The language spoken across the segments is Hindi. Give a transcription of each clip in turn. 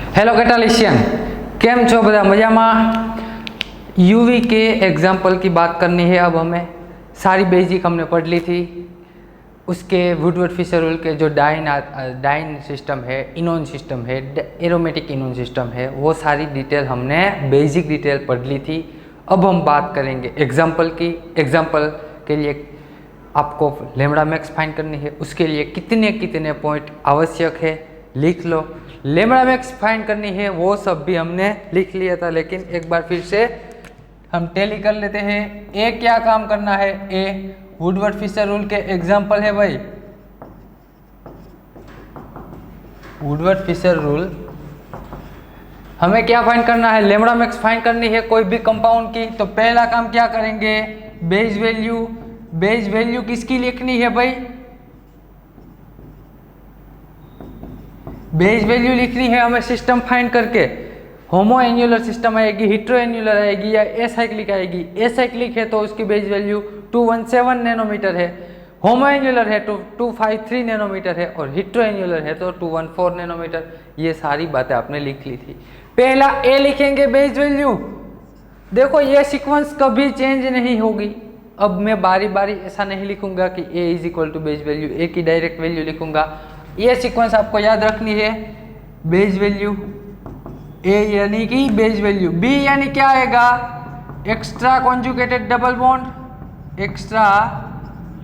हेलो कैटालिशियन, केम छो बधा मजामा। यूवी के एग्जाम्पल की बात करनी है। अब हमें सारी बेसिक हमने पढ़ ली थी। उसके वुडवर्ड फिशर रूल के जो डाइन सिस्टम है, इनोन सिस्टम है, एरोमेटिक इनोन सिस्टम है, वो सारी डिटेल हमने बेसिक डिटेल पढ़ ली थी। अब हम बात करेंगे एग्जाम्पल की। एग्जाम्पल के लिए आपको लैम्बडा मैक्स फाइंड करनी है। उसके लिए कितने कितने पॉइंट आवश्यक है लिख लो। लैम्बडा मैक्स फाइंड करनी है वो सब भी हमने लिख लिया था, लेकिन एक बार फिर से हम टैली कर लेते हैं। ए क्या काम करना है? ए वुडवर्ड फिशर रूल के एग्जाम्पल है भाई। वुडवर्ड फिशर रूल हमें क्या फाइंड करना है? लैम्बडा मैक्स फाइंड करनी है कोई भी कंपाउंड की। तो पहला काम क्या करेंगे? Base value. बेस वैल्यू किसकी लिखनी है भाई? बेस वैल्यू लिखनी है हमें सिस्टम फाइंड करके। होमो एन्युलर सिस्टम आएगी, हिट्रो एन्युलर आएगी या एसाइक्लिक आएगी। एसाइक्लिक है तो उसकी बेस वैल्यू 217 नैनोमीटर है, होमो एन्युलर है तो 253 नैनोमीटर है, और हिट्रो एन्युलर है तो 214 नैनोमीटर। ये सारी बातें आपने लिख ली थी। पहला ए लिखेंगे बेस वैल्यू। देखो ये सीक्वेंस कभी चेंज नहीं होगी। अब मैं बारी बारी ऐसा नहीं लिखूंगा कि A is equal to base value, A की डायरेक्ट वैल्यू लिखूंगा। ये सीक्वेंस आपको याद रखनी है। बेस वैल्यू ए यानी कि बेस वैल्यू, बी यानी क्या आएगा? Extra conjugated double bond, extra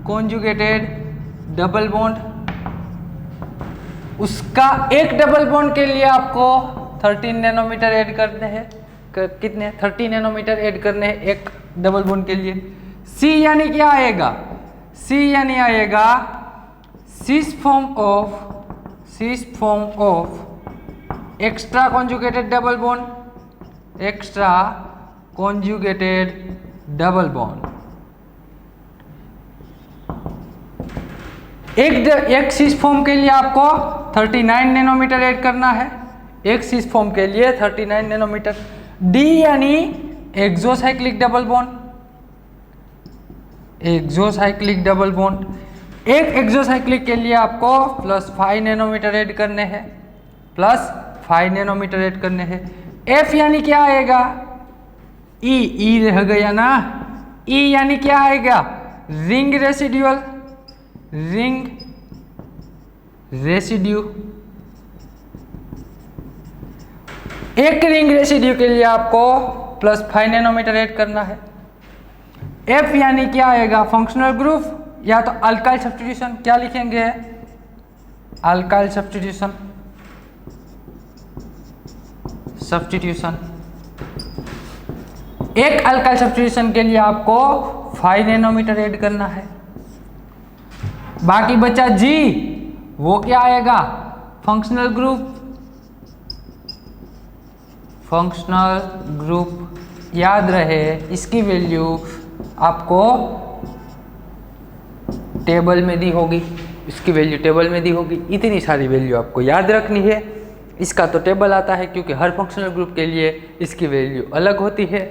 conjugated double bond. उसका एक डबल बॉन्ड के लिए आपको 13 नैनोमीटर ऐड करने हैं। कितने? 30 नैनोमीटर ऐड करने हैं एक डबल बॉन्ड के लिए। सी यानी क्या आएगा? सी यानी आएगा cis form of extra conjugated double bond, extra conjugated double bond. एक सिस फॉर्म के लिए आपको 39 नैनोमीटर ऐड करना है। एक सिस फॉर्म के लिए 39 नैनोमीटर। डी यानी exocyclic double bond, exocyclic double bond. एक एक्सोसाइक्लिक के लिए आपको +5 नैनोमीटर ऐड करने हैं, +5 नैनोमीटर ऐड करने हैं। एफ यानी क्या आएगा? ई रह गया ना। ई यानी क्या आएगा? Ring residual, ring residue. एक रिंग रेसिड्यू के लिए आपको +5 नैनोमीटर ऐड करना है। एफ यानी क्या आएगा? फंक्शनल ग्रुप या तो अल्काइल सब्स्टिट्यूशन। क्या लिखेंगे? Alkyl substitution, substitution. एक अल्काइल सब्स्टिट्यूशन के लिए आपको 5 नैनोमीटर ऐड करना है। बाकी बचा जी, वो क्या आएगा? Functional group, functional group. याद रहे इसकी वैल्यू आपको टेबल में दी होगी, इसकी वैल्यू टेबल में दी होगी। इतनी सारी वैल्यू आपको याद रखनी है। इसका तो टेबल आता है क्योंकि हर फंक्शनल ग्रुप के लिए इसकी वैल्यू अलग होती है।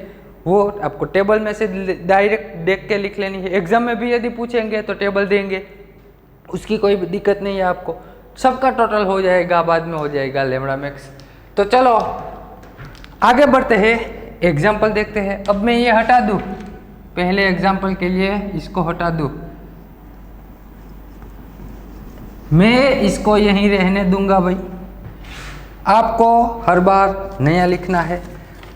वो आपको टेबल में से डायरेक्ट देख के लिख लेनी है। एग्जाम में भी यदि पूछेंगे तो टेबल देंगे, उसकी कोई दिक्कत नहीं है। आपको सबका टोटल हो जाएगा, बाद में हो जाएगा लैम्बडा मैक्स। तो चलो आगे बढ़ते हैं, एग्जाम्पल देखते हैं। अब मैं ये हटा दूँ, पहले एग्जाम्पल के लिए इसको हटा दूँ, मैं इसको यहीं रहने दूंगा भाई। आपको हर बार नया लिखना है।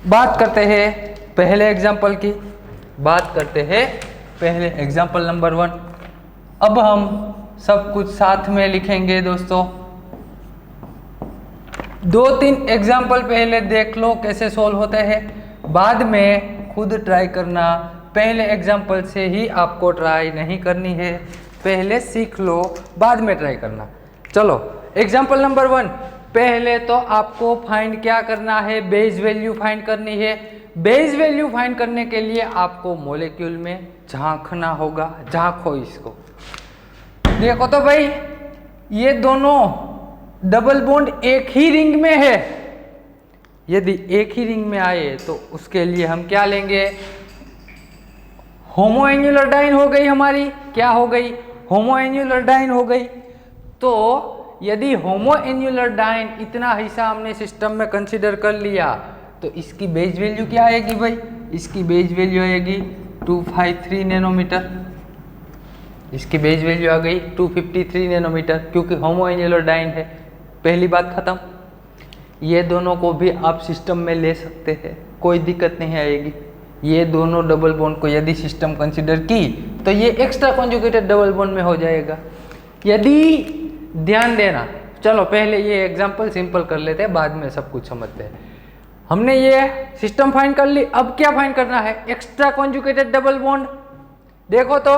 बात करते हैं पहले एग्जाम्पल की, बात करते हैं पहले एग्जाम्पल नंबर 1। अब हम सब कुछ साथ में लिखेंगे दोस्तों। 2-3 एग्जाम्पल पहले देख लो कैसे सोल्व होते हैं, बाद में खुद ट्राई करना। पहले एग्जाम्पल से ही आपको ट्राई नहीं करनी है, पहले सीख लो बाद में ट्राई करना। चलो एग्जाम्पल नंबर 1। पहले तो आपको फाइंड क्या करना है? बेस वैल्यू फाइंड करनी है। बेस वैल्यू फाइंड करने के लिए आपको मॉलिक्यूल में झांकना होगा। झांको इसको, देखो तो भाई ये दोनों डबल बॉन्ड एक ही रिंग में है। यदि एक ही रिंग में आए तो उसके लिए हम क्या लेंगे? होमो एन्युलर डाइन हो गई हमारी। क्या हो गई? होमो एन्युलर डाइन हो गई। तो यदि होमोएन्युलर इतना हिस्सा हमने सिस्टम में कंसिडर कर लिया तो इसकी बेस वैल्यू क्या आएगी भाई? इसकी बेस वैल्यू आएगी 253 नैनोमीटर। इसकी बेस वैल्यू आ गई 253 नैनोमीटर, क्योंकि होमोएन्युलर डाइन है। पहली बात खत्म। ये दोनों को भी आप सिस्टम में ले सकते हैं, कोई दिक्कत नहीं आएगी। ये दोनों डबल बॉन्ड को यदि सिस्टम कंसिडर की तो ये एक्स्ट्रा कॉन्जुगेटेड डबल बॉन्ड में हो जाएगा। यदि ध्यान देना, चलो पहले ये एग्जांपल सिंपल कर लेते हैं, बाद में सब कुछ समझते हैं। हमने ये सिस्टम फाइंड कर ली, अब क्या फाइंड करना है? Extra conjugated double bond. देखो तो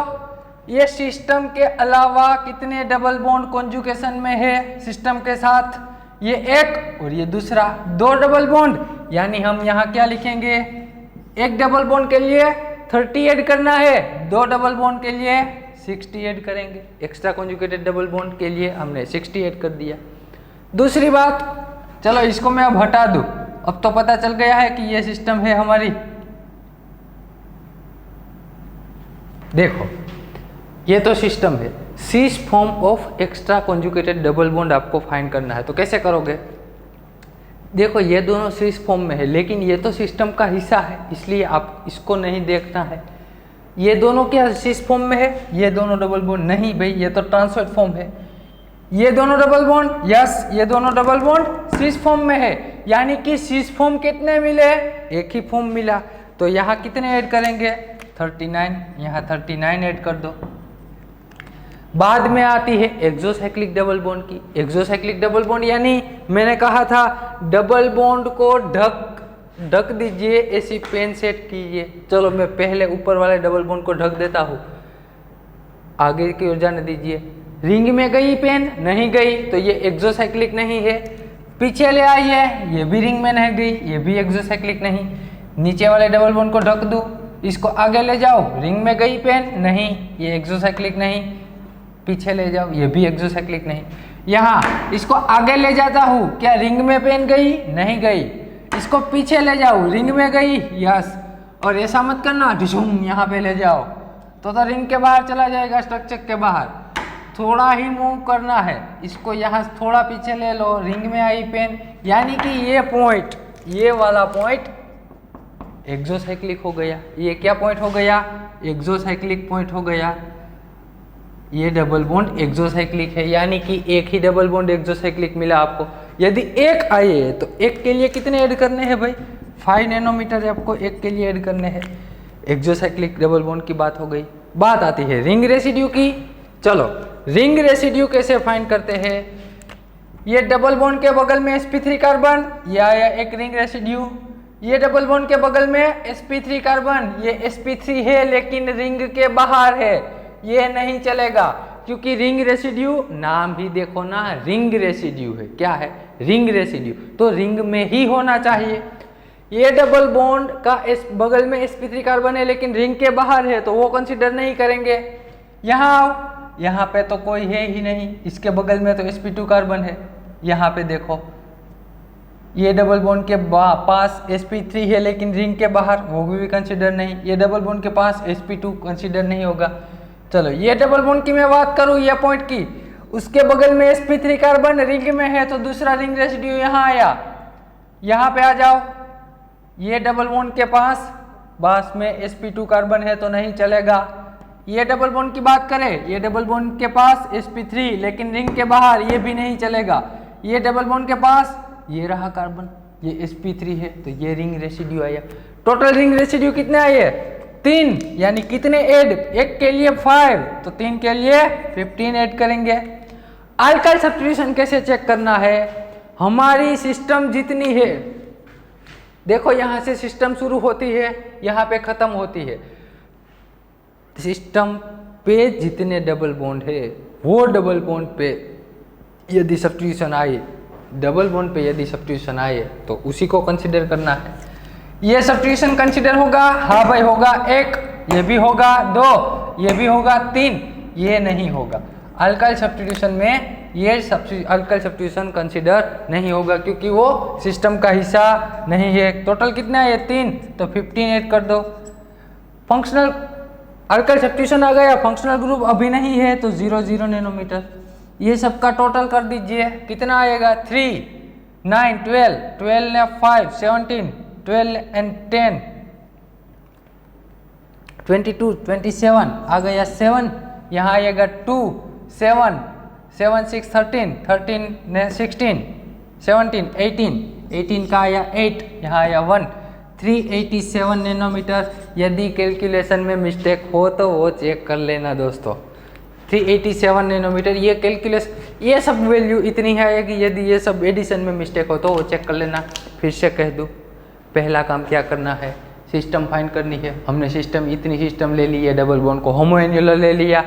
ये सिस्टम के अलावा कितने डबल बॉन्ड कॉन्जुगेशन में है सिस्टम के साथ? ये एक और ये दूसरा, 2 डबल बॉन्ड। यानी हम यहाँ क्या लिखेंगे? एक डबल बॉन्ड के लिए 30 ऐड करना है, 2 डबल बॉन्ड के लिए 60 ऐड करेंगे। एक्स्ट्रा कॉन्जुगेटेड डबल बॉन्ड के लिए हमने 60 ऐड कर दिया। दूसरी बात, चलो इसको मैं अब हटा दूं। अब तो पता चल गया है कि ये सिस्टम है हमारी। देखो ये तो सिस्टम है, cis form of extra conjugated double bond आपको फाइंड करना है। तो कैसे करोगे? देखो ये दोनों सिस फॉर्म में है, लेकिन ये तो सिस्टम का हिस्सा है, इसलिए आप इसको नहीं देखना है। ये दोनों क्या सिस फॉर्म में है? ये दोनों डबल बॉन्ड नहीं भाई, ये तो ट्रांसफर फॉर्म है। ये दोनों डबल बॉन्ड, यस ये दोनों डबल बॉन्ड सिस फॉर्म में है। यानी कि सिस फॉर्म कितने मिले? एक ही फॉर्म मिला। तो यहाँ कितने ऐड करेंगे? 39। यहाँ 39 ऐड कर दो। बाद में आती है एक्सोसाइक्लिक डबल बॉन्ड की। एक्सोसाइक्लिक डबल बॉन्ड यानी मैंने कहा था डबल बॉन्ड को ढक दीजिए, ऐसी पेन सेट कीजिए। चलो मैं पहले ऊपर वाले डबल बॉन्ड को ढक देता हूँ, आगे की ओर जाने दीजिए। रिंग में गई पेन? नहीं गई, तो ये एक्सोसाइक्लिक नहीं है। पीछे ले आइए, ये भी रिंग में नहीं गई, ये भी एक्सोसाइक्लिक नहीं। नीचे वाले डबल बॉन्ड को ढक दूँ, इसको आगे ले जाओ, रिंग में गई पेन? नहीं, ये एक्सोसाइक्लिक नहीं। पीछे ले जाओ, ये भी एक्सोसाइक्लिक नहीं। यहाँ इसको आगे ले जाता हूँ, क्या रिंग में पेन गई? नहीं गई। इसको पीछे ले जाओ, रिंग में गई? यस। और ऐसा मत करना डिशूम यहाँ पे ले जाओ, तो रिंग के बाहर चला जाएगा, स्ट्रक्चर के बाहर। थोड़ा ही मूव करना है, इसको यहाँ थोड़ा पीछे ले लो, रिंग में आई पेन। यानी कि ये पॉइंट, ये वाला पॉइंट एक्सोसाइक्लिक हो गया। ये क्या पॉइंट हो गया? एक्सोसाइक्लिक पॉइंट हो गया। ये डबल बॉन्ड एक्सोसाइक्लिक है, यानी कि एक ही डबल बॉन्ड एक्सोसाइक्लिक मिला आपको। यदि एक आए है तो एक के लिए कितने ऐड करने हैं भाई? 5 नैनोमीटर आपको एक के लिए ऐड करने हैं। एक्सोसाइक्लिक डबल बॉन्ड की बात हो गई। बात आती है रिंग रेसिड्यू की। चलो रिंग रेसिड्यू कैसे फाइंड करते हैं? ये डबल बॉन्ड के बगल में sp3 कार्बन, या एक रिंग रेसिड्यू। ये डबल बॉन्ड के बगल में sp3 कार्बन, ये sp3 है लेकिन रिंग के बाहर है, ये नहीं चलेगा, क्योंकि रिंग रेसिड्यू, नाम भी देखो ना, रिंग रेसिड्यू है। क्या है? रिंग रेसिड्यू, तो रिंग में ही होना चाहिए। ये डबल बॉन्ड का इस बगल में sp3 कार्बन है लेकिन रिंग के बाहर है, तो वो कंसीडर नहीं करेंगे। यहाँ आओ, यहाँ पे तो कोई है ही नहीं, इसके बगल में तो sp2 कार्बन है। यहाँ पे देखो, ये डबल बॉन्ड के पास sp3 है लेकिन रिंग के बाहर, वो भी कंसीडर नहीं। ये डबल बॉन्ड के पास sp2 कंसीडर नहीं होगा। चलो ये डबल बॉन्ड की मैं बात करूँ, ये पॉइंट की, उसके बगल में sp3 कार्बन रिंग में है, तो दूसरा रिंग रेसिड्यू यहाँ आया। यहाँ पे आ जाओ, ये डबल बॉन्ड के पास में sp2 कार्बन है तो नहीं चलेगा। ये डबल बॉन्ड की बात करें, ये डबल बॉन्ड के पास sp3 लेकिन रिंग के बाहर, ये भी नहीं चलेगा। ये डबल बॉन्ड के पास ये रहा कार्बन, ये sp3 है, तो ये रिंग रेसिड्यू आया। टोटल रिंग रेसिड्यू कितने आए? 3। यानी कितने ऐड? एक के लिए 5, तो 3 के लिए 15 ऐड करेंगे। अल्काइल सब्स्टिट्यूशन कैसे चेक करना है? हमारी सिस्टम जितनी है, देखो यहाँ से सिस्टम शुरू होती है, यहाँ पे खत्म होती है। सिस्टम पे जितने डबल बॉन्ड है, वो डबल बॉन्ड पे यदि सब्स्टिट्यूशन आए, डबल बॉन्ड पे यदि सब्स्टिट्यूशन आए, तो उसी को कंसीडर करना है। ये सब्स्टिट्यूशन कंसीडर होगा? हाँ भाई होगा। 1, ये भी होगा। 2, ये भी होगा। 3, ये नहीं होगा। अल्काइल सब्स्टिट्यूशन में ये अल्काइल सब्स्टिट्यूशन कंसीडर नहीं होगा, क्योंकि वो सिस्टम का हिस्सा नहीं है। टोटल कितना है? 3, तो 15 ऐड कर दो। फंक्शनल अल्काइल सब्स्टिट्यूशन आ गया, फंक्शनल ग्रुप अभी नहीं है, तो 0 0 नैनोमीटर। ये सबका टोटल कर दीजिए, कितना आएगा 3 9 12, 12 ने 5 17, 12 एंड 10 22 27, आ गया 7, यहाँ आएगा 2 7 7 6 13, 13 ने 16 17 18, 18 का आया 8, यहाँ आया 1, 387 नैनोमीटर। यदि कैलकुलेशन में मिस्टेक हो तो वो चेक कर लेना दोस्तों। 387 नैनोमीटर ये कैलकुलेशन, ये सब वैल्यू इतनी है कि यदि ये सब एडिशन में मिस्टेक हो तो वो चेक कर लेना। फिर से कह दूँ, पहला काम क्या करना है, सिस्टम फाइंड करनी है। हमने इतनी सिस्टम ले ली है, डबल बॉन्ड को होमोएन्युलर ले लिया,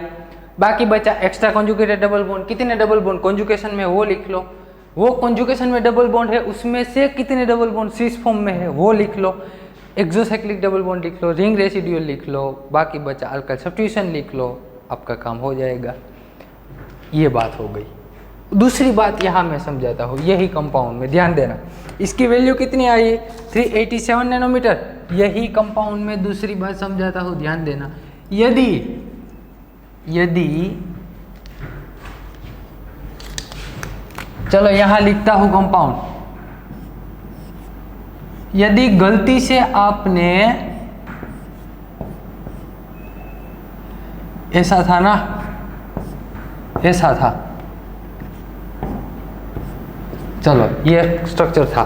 बाकी बचा एक्स्ट्रा कॉन्जुगेटेड डबल बॉन्ड। कितने डबल बॉन्ड कॉन्जुगेशन में वो लिख लो, वो कॉन्जुगेशन में डबल बॉन्ड है उसमें से कितने डबल बॉन्ड सिस फॉर्म में है वो लिख लो, एक्सोसाइक्लिक डबल बॉन्ड लिख लो, रिंग रेसिड्यूल लिख लो, बाकी बचा अल्काइल सब्स्टिट्यूशन लिख लो, आपका काम हो जाएगा। ये बात हो गई। दूसरी बात यहाँ मैं समझाता हूँ, यही कंपाउंड में ध्यान देना, इसकी वैल्यू कितनी आई 387 नैनोमीटर। यही कंपाउंड में दूसरी बात समझाता हूँ, ध्यान देना। यदि चलो यहाँ लिखता हूँ कंपाउंड, यदि गलती से आपने, ऐसा था ना, ऐसा था, चलो ये स्ट्रक्चर था,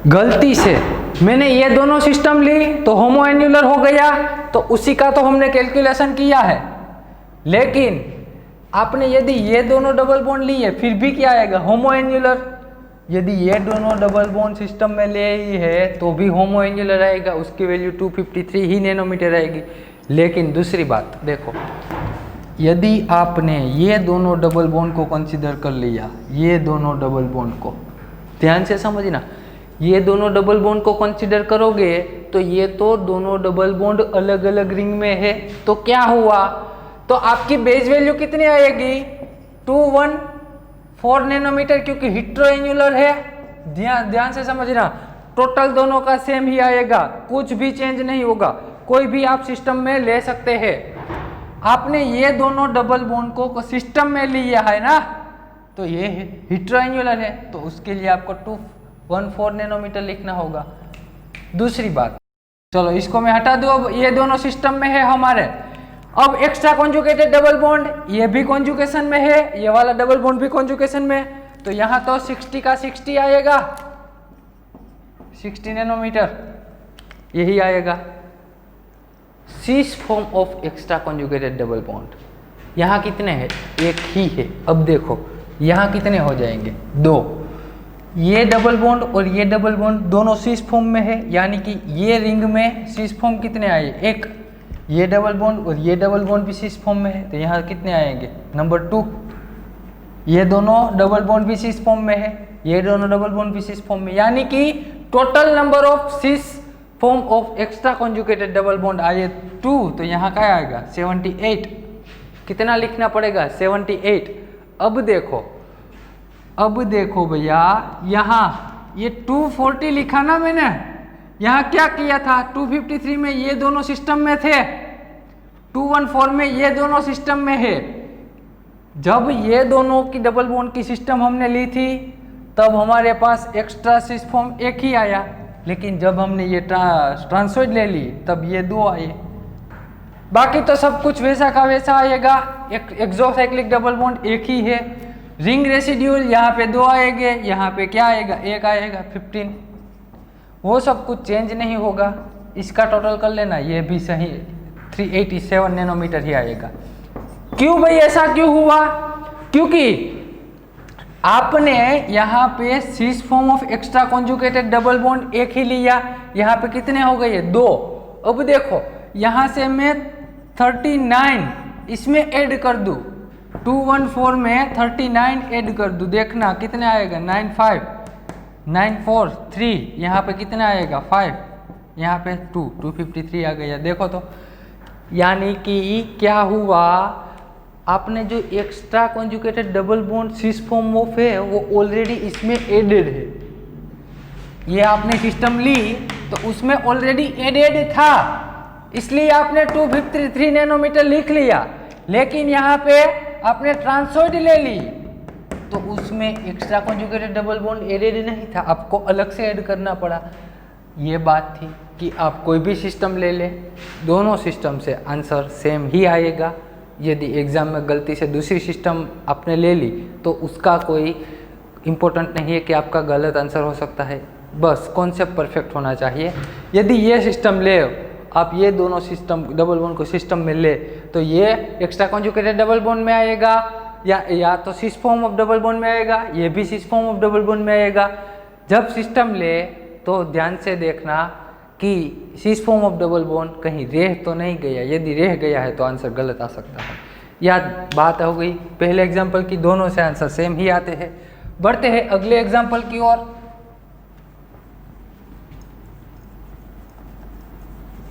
गलती से मैंने ये दोनों सिस्टम ली तो होमोएन्युलर हो गया, तो उसी का तो हमने कैलकुलेशन किया है। लेकिन आपने यदि ये दोनों डबल बॉन्ड लिए फिर भी क्या आएगा, होमोएन्युलर। यदि ये दोनों डबल बॉन्ड सिस्टम में ले ही है तो भी होमोएन्युलर आएगा, उसकी वैल्यू 253 ही नैनोमीटर आएगी। लेकिन दूसरी बात देखो, यदि आपने ये दोनों डबल बॉन्ड को कंसीडर कर लिया, ये दोनों डबल बॉन्ड को ध्यान से समझना, ये दोनों डबल बॉन्ड को कंसीडर करोगे तो ये तो दोनों डबल बॉन्ड अलग अलग रिंग में है, तो क्या हुआ, तो आपकी बेस वैल्यू कितनी आएगी 214 नैनोमीटर, क्योंकि हिट्रोएन्युलर है। ध्यान से समझना, टोटल दोनों का सेम ही आएगा, कुछ भी चेंज नहीं होगा, कोई भी आप सिस्टम में ले सकते हैं। आपने ये दोनों डबल बॉन्ड को सिस्टम में लिया है ना, तो ये हिट्रोएन्युलर है, तो उसके लिए आपको 214 नैनोमीटर लिखना होगा। दूसरी बात, चलो इसको मैं हटा दूं, अब ये दोनों सिस्टम में है हमारे। अब एक्स्ट्रा कॉन्जुगेटेड डबल बॉन्ड, ये भी कॉन्जुगेशन में है, ये वाला डबल बॉन्ड भी कॉन्जुगेशन में, तो यहाँ तो 60 का 60 आएगा, 60 नैनोमीटर यही आएगा। Cis form of extra conjugated double bond यहाँ कितने हैं, एक ही है। अब देखो यहाँ कितने हो जाएंगे, 2। ये डबल बॉन्ड और ये डबल बॉन्ड दोनों सिस फॉर्म में है, यानी कि ये रिंग में सिस फॉर्म कितने आए, 1। ये डबल बॉन्ड और ये डबल बॉन्ड भी सिस फॉर्म में है, तो यहाँ कितने आएंगे, नंबर 2। ये दोनों डबल बॉन्ड भी सिस फॉर्म में है, ये दोनों डबल बॉन्ड भी सिस फॉर्म में, यानी कि total number of cis form of extra conjugated double bond आए 2, तो यहाँ क्या आएगा 78। कितना लिखना पड़ेगा 78। अब देखो भैया, यहाँ ये 240 लिखा ना मैंने, यहाँ क्या किया था, 253 में ये दोनों सिस्टम में थे, 214 में ये दोनों सिस्टम में है। जब ये दोनों की डबल बॉन्ड की सिस्टम हमने ली थी तब हमारे पास एक्स्ट्रा सिस फॉर्म एक ही आया, लेकिन जब हमने ये ट्रांसोइड ले ली तब ये 2 आए। बाकी तो सब कुछ वैसा का वैसा आएगा। एक्सोसाइक्लिक डबल बॉन्ड एक ही है, रिंग रेसिड्यूल यहाँ पे 2 आएंगे, यहाँ पे क्या आएगा, 1 आएगा 15, वो सब कुछ चेंज नहीं होगा। इसका टोटल कर लेना, ये भी सही 387 नैनोमीटर ही आएगा। क्यों भाई ऐसा क्यों हुआ, क्योंकि आपने यहाँ पे cis form of extra conjugated double bond एक ही लिया, यहाँ पे कितने हो गए 2। अब देखो यहाँ से मैं 39 इसमें ऐड कर दूँ, 214 में 39 ऐड कर दूँ, देखना कितने आएगा 95, 943, यहाँ पे कितना आएगा 5, यहाँ पे 253 आ गया। देखो तो यानी कि क्या हुआ, आपने जो extra conjugated double bond cis form of है वो ऑलरेडी इसमें एडेड है। ये आपने सिस्टम ली तो उसमें ऑलरेडी एडेड था, इसलिए आपने 253 नैनोमीटर लिख लिया। लेकिन यहाँ पे आपने ट्रांसोइड ले ली तो उसमें extra conjugated double bond added नहीं था, आपको अलग से ऐड करना पड़ा। ये बात थी कि आप कोई भी सिस्टम ले लें, दोनों सिस्टम से आंसर सेम ही आएगा। यदि एग्ज़ाम में गलती से दूसरी सिस्टम आपने ले ली तो उसका कोई इम्पोर्टेंट नहीं है कि आपका गलत आंसर हो सकता है, बस कॉन्सेप्ट परफेक्ट होना चाहिए। यदि ये सिस्टम ले, आप ये दोनों सिस्टम डबल बॉन्ड को सिस्टम में ले तो ये एक्स्ट्रा कॉन्जुगेटेड डबल बॉन्ड में आएगा या तो सिस फॉर्म ऑफ डबल बॉन्ड में आएगा, ये भी सिस फॉर्म ऑफ डबल बॉन्ड में आएगा। जब सिस्टम ले तो ध्यान से देखना कि सिस फॉर्म ऑफ डबल बॉन्ड कहीं रह तो नहीं गया, यदि रह गया है तो आंसर गलत आ सकता है। यह बात हो गई पहले एग्जाम्पल की, दोनों से आंसर सेम ही आते हैं। बढ़ते हैं अगले एग्जाम्पल की ओर।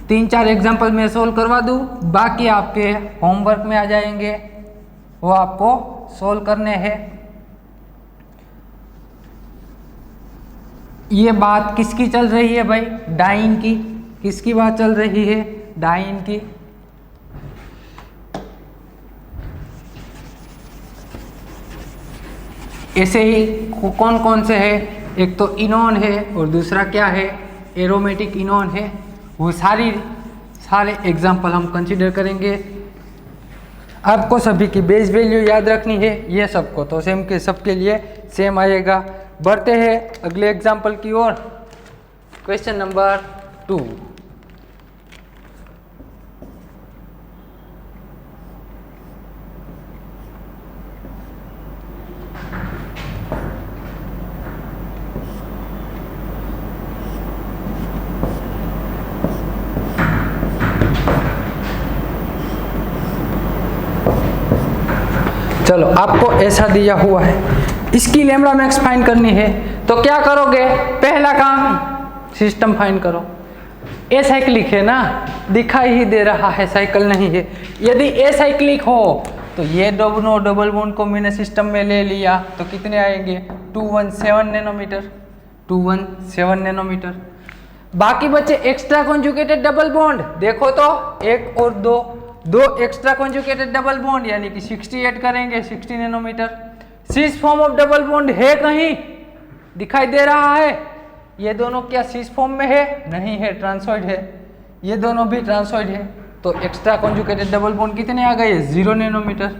3-4 एग्जाम्पल मैं सोल्व करवा दूं, बाकी आपके होमवर्क में आ जाएंगे, वो आपको सोल्व करने हैं। ये बात किसकी चल रही है भाई? डाइन की। किसकी बात चल रही है? डाइन की। ऐसे ही कौन कौन से है? एक तो इनोन है और दूसरा क्या है? एरोमेटिक इनोन है। वो सारे एग्जाम्पल हम कंसीडर करेंगे। आपको सभी की बेस वैल्यू याद रखनी है, ये सबको तो सेम के सबके लिए सेम आएगा। बढ़ते हैं अगले एग्जाम्पल की ओर। Question number 2। चलो, आपको ऐसा दिया हुआ है, इसकी लैम्बडा मैक्स फाइंड करनी है, तो क्या करोगे? पहला काम सिस्टम फाइंड करो। ए साइक्लिक है ना, दिखाई ही दे रहा है साइकिल नहीं है। यदि ए साइक्लिक हो तो ये दोनों डबल बॉन्ड को मैंने सिस्टम में ले लिया तो कितने आएंगे? 217 नैनोमीटर। 217 नैनोमीटर। बाकी बचे एक्स्ट्रा कॉन्जुगेटेड डबल बॉन्ड, देखो तो 1 और 2 एक्स्ट्रा कॉन्जुगेटेड डबल बॉन्ड यानी कि 68 करेंगे, 60 nanometre. Cis form of double bond है कहीं? दिखाई दे रहा है? ये दोनों क्या सिस फॉर्म में है? नहीं है, ट्रांसोइड है। ये दोनों भी ट्रांसोइड है, तो एक्स्ट्रा कॉन्जुगेटेड डबल बॉन्ड कितने आ गए? 0 nanometre.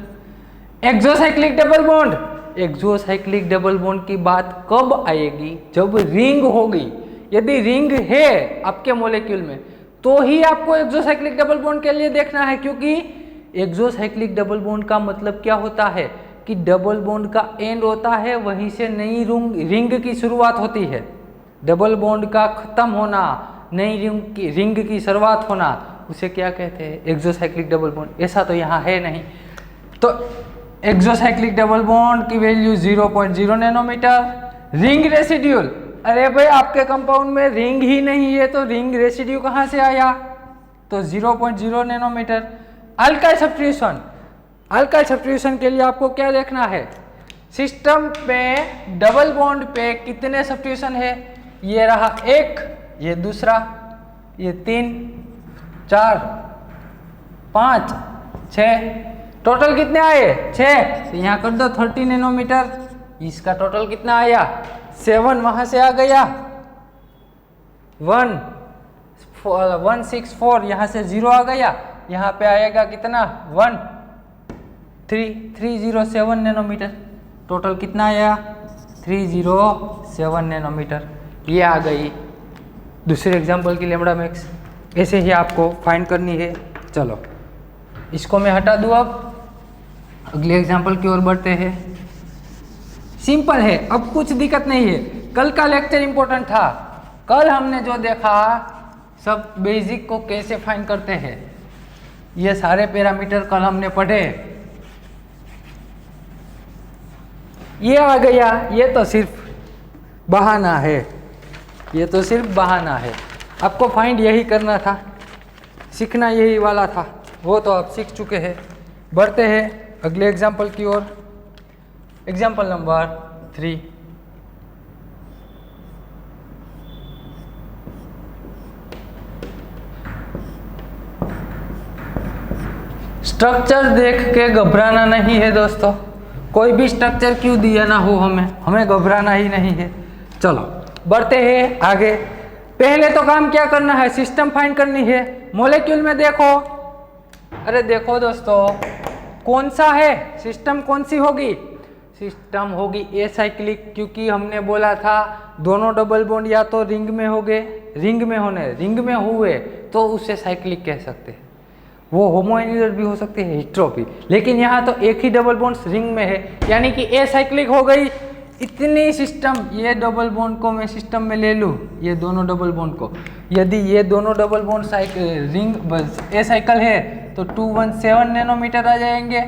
Exocyclic double bond, exocyclic double bond की बात कब आएगी? जब रिंग होगी। यदि रिंग है आपके मॉलिक्यूल में तो ही आपको एक्सोसाइक्लिक डबल बॉन्ड के लिए देखना है, क्योंकि एक्सोसाइक्लिक डबल बॉन्ड का मतलब क्या होता है कि डबल बॉन्ड का एंड होता है, वहीं से नई रिंग की शुरुआत होती है। डबल बॉन्ड का खत्म होना, नई रिंग की शुरुआत होना, उसे क्या कहते हैं? Exocyclic double bond. ऐसा तो यहाँ है नहीं, तो एक्सोसाइक्लिक डबल बॉन्ड की वैल्यू 0.0 नैनोमीटर। रिंग रेसिड्यूल, अरे भाई आपके कंपाउंड में रिंग ही नहीं है तो रिंग रेसिड्यू कहाँ से आया? तो 0.0 nanometre. Alkyl substitution, alkyl substitution के लिए आपको क्या देखना है? सिस्टम में डबल बॉन्ड पे कितने सब्स्टिट्यूशन है? ये रहा 1, ये दूसरा, ये 3, 4, 5, 6, टोटल कितने आए? 6। तो यहाँ कर दो 30 नैनोमीटर। इसका टोटल कितना आया? 7 वहां से आ गया, 164, यहाँ से 0 आ गया, यहाँ पे आएगा कितना? 307 नैनोमीटर। टोटल कितना आया? 307 नैनोमीटर। ये आ गई दूसरे एग्जाम्पल की लैम्बडा मैक्स। ऐसे ही आपको फाइंड करनी है। चलो, इसको मैं हटा दूँ। अब अगले एग्जाम्पल की ओर बढ़ते हैं। सिंपल है, अब कुछ दिक्कत नहीं है। कल का लेक्चर इंपॉर्टेंट था। कल हमने जो देखा सब बेसिक को कैसे फाइंड करते हैं, ये सारे पैरामीटर कल हमने पढ़े। ये आ गया, ये तो सिर्फ बहाना है, ये तो सिर्फ बहाना है। आपको फाइंड यही करना था, सीखना यही वाला था, वो तो आप सीख चुके हैं। बढ़ते हैं अगले एग्जाम्पल की ओर। Example number 3। स्ट्रक्चर देख के घबराना नहीं है दोस्तों, कोई भी स्ट्रक्चर क्यों दिया ना हो हमें घबराना ही नहीं है। चलो बढ़ते हैं आगे। पहले तो काम क्या करना है, सिस्टम फाइंड करनी है। मॉलिक्यूल में देखो, अरे देखो दोस्तों कौन सा है सिस्टम, कौन सी होगी सिस्टम, होगी एसाइक्लिक, क्योंकि हमने बोला था दोनों डबल बॉन्ड या तो रिंग में हो गए, रिंग में हुए तो उसे साइक्लिक कह सकते हैं। वो होमोएन्युलर भी हो सकते हैं, हिट्रो भी, लेकिन यहाँ तो एक ही डबल बॉन्ड रिंग में है, यानी कि एसाइक्लिक हो गई। इतनी सिस्टम, ये डबल बॉन्ड को मैं सिस्टम में ले लूँ, ये दोनों डबल बॉन्ड को, यदि ये दोनों डबल बॉन्ड रिंग एसाइकल है तो 217 नैनोमीटर आ जाएंगे।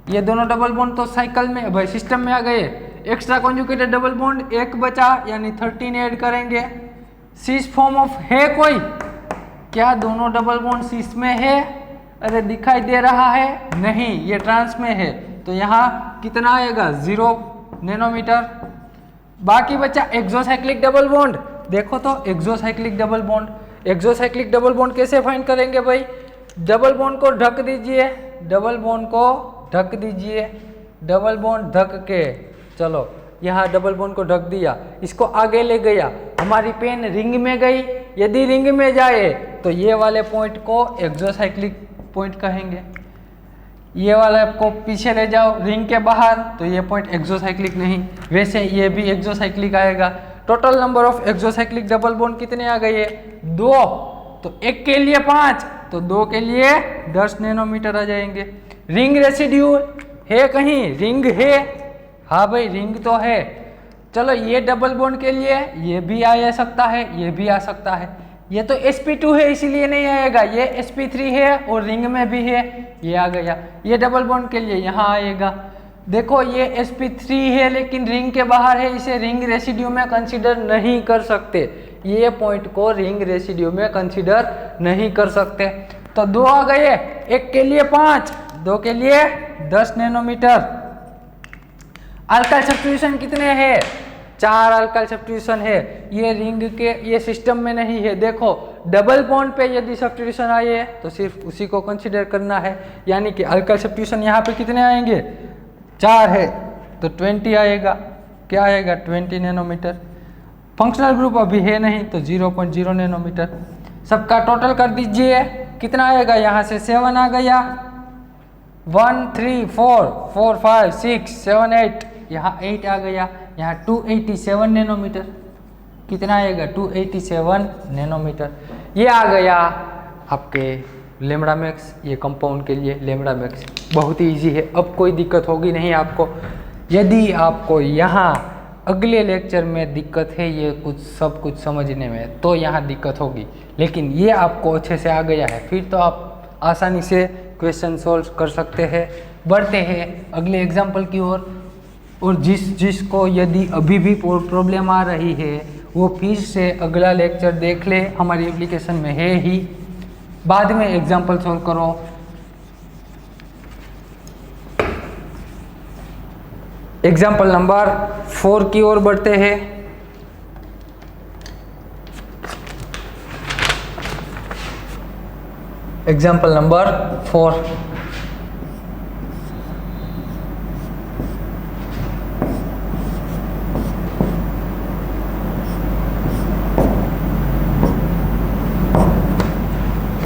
ये दोनों डबल बॉन्ड तो साइकिल में भाई सिस्टम में आ गए। एक्स्ट्रा कॉन्जुगेटेड डबल बॉन्ड एक बचा, यानी 13 ऐड करेंगे। सिस फॉर्म ऑफ है कोई, क्या दोनों डबल बॉन्ड सिस में है? अरे दिखाई दे रहा है, नहीं, ये ट्रांस में है, तो यहाँ कितना आएगा 0 नैनोमीटर। बाकी बचा एक्सोसाइक्लिक डबल बॉन्ड। देखो तो exocyclic double bond, exocyclic double bond कैसे फाइंड करेंगे भाई, डबल बॉन्ड को ढक दीजिए, डबल बॉन्ड को ढक दीजिए, डबल बॉन्ड ढक के, चलो यहाँ डबल बॉन्ड को ढक दिया, इसको आगे ले गया, हमारी पेन रिंग में गई। यदि रिंग में जाए तो ये वाले पॉइंट को एक्सोसाइक्लिक पॉइंट कहेंगे, ये वाला आपको पीछे ले जाओ रिंग के बाहर तो ये पॉइंट एक्सोसाइक्लिक नहीं, वैसे ये भी एक्सोसाइक्लिक आएगा। Total number of exocyclic double bond कितने आ गए, 2, तो एक के लिए 5, तो 2 के लिए 10 नैनोमीटर आ जाएंगे। रिंग रेसिड्यू है कहीं, रिंग है, हाँ भाई रिंग तो है। चलो ये डबल बॉन्ड के लिए ये भी आ सकता है, ये भी आ सकता है। ये तो sp2 है इसीलिए नहीं आएगा, ये sp3 है और रिंग में भी है, ये आ गया। ये डबल बॉन्ड के लिए यहाँ आएगा। देखो ये sp3 है लेकिन रिंग के बाहर है, इसे रिंग रेसिड्यू में कंसीडर नहीं कर सकते, ये पॉइंट को रिंग रेसिड्यू में कंसीडर नहीं कर सकते। तो 2 आ गए, एक के लिए 5, 2 के लिए 10 नैनोमीटर। अल्काइल सब्स्टिट्यूशन कितने हैं, 4 अल्काइल सब्स्टिट्यूशन है। ये रिंग के, ये सिस्टम में नहीं है। देखो डबल बॉन्ड पे यदि सब्स्टिट्यूशन आए तो सिर्फ उसी को कंसीडर करना है, यानी कि अल्काइल सब्स्टिट्यूशन यहाँ पे कितने आएंगे, 4 है तो 20 आएगा, क्या आएगा 20 नैनोमीटर। फंक्शनल ग्रुप अभी है नहीं तो 0.0 नैनोमीटर। सबका टोटल कर दीजिए, कितना आएगा, यहाँ से 7 आ गया, 1 3 4 4 5 6 7 8, यहाँ 8 आ गया, यहाँ 287 नैनोमीटर, कितना आएगा 287 नैनोमीटर। ये आ गया आपके लैम्ब्डा मैक्स, ये कंपाउंड के लिए लैम्ब्डा मैक्स बहुत ही इजी है, अब कोई दिक्कत होगी नहीं आपको। यदि आपको यहाँ अगले लेक्चर में दिक्कत है ये सब कुछ समझने में तो यहाँ दिक्कत होगी, लेकिन ये आपको अच्छे से आ गया है फिर तो आप आसानी से क्वेश्चन सॉल्व कर सकते हैं। बढ़ते हैं अगले एग्जाम्पल की ओर, और जिसको यदि अभी भी प्रॉब्लम आ रही है वो फिर से अगला लेक्चर देख ले, हमारी एप्लीकेशन में है ही, बाद में एग्जाम्पल सॉल्व करो। एग्जाम्पल नंबर 4 की ओर बढ़ते हैं। एग्जाम्पल नंबर 4,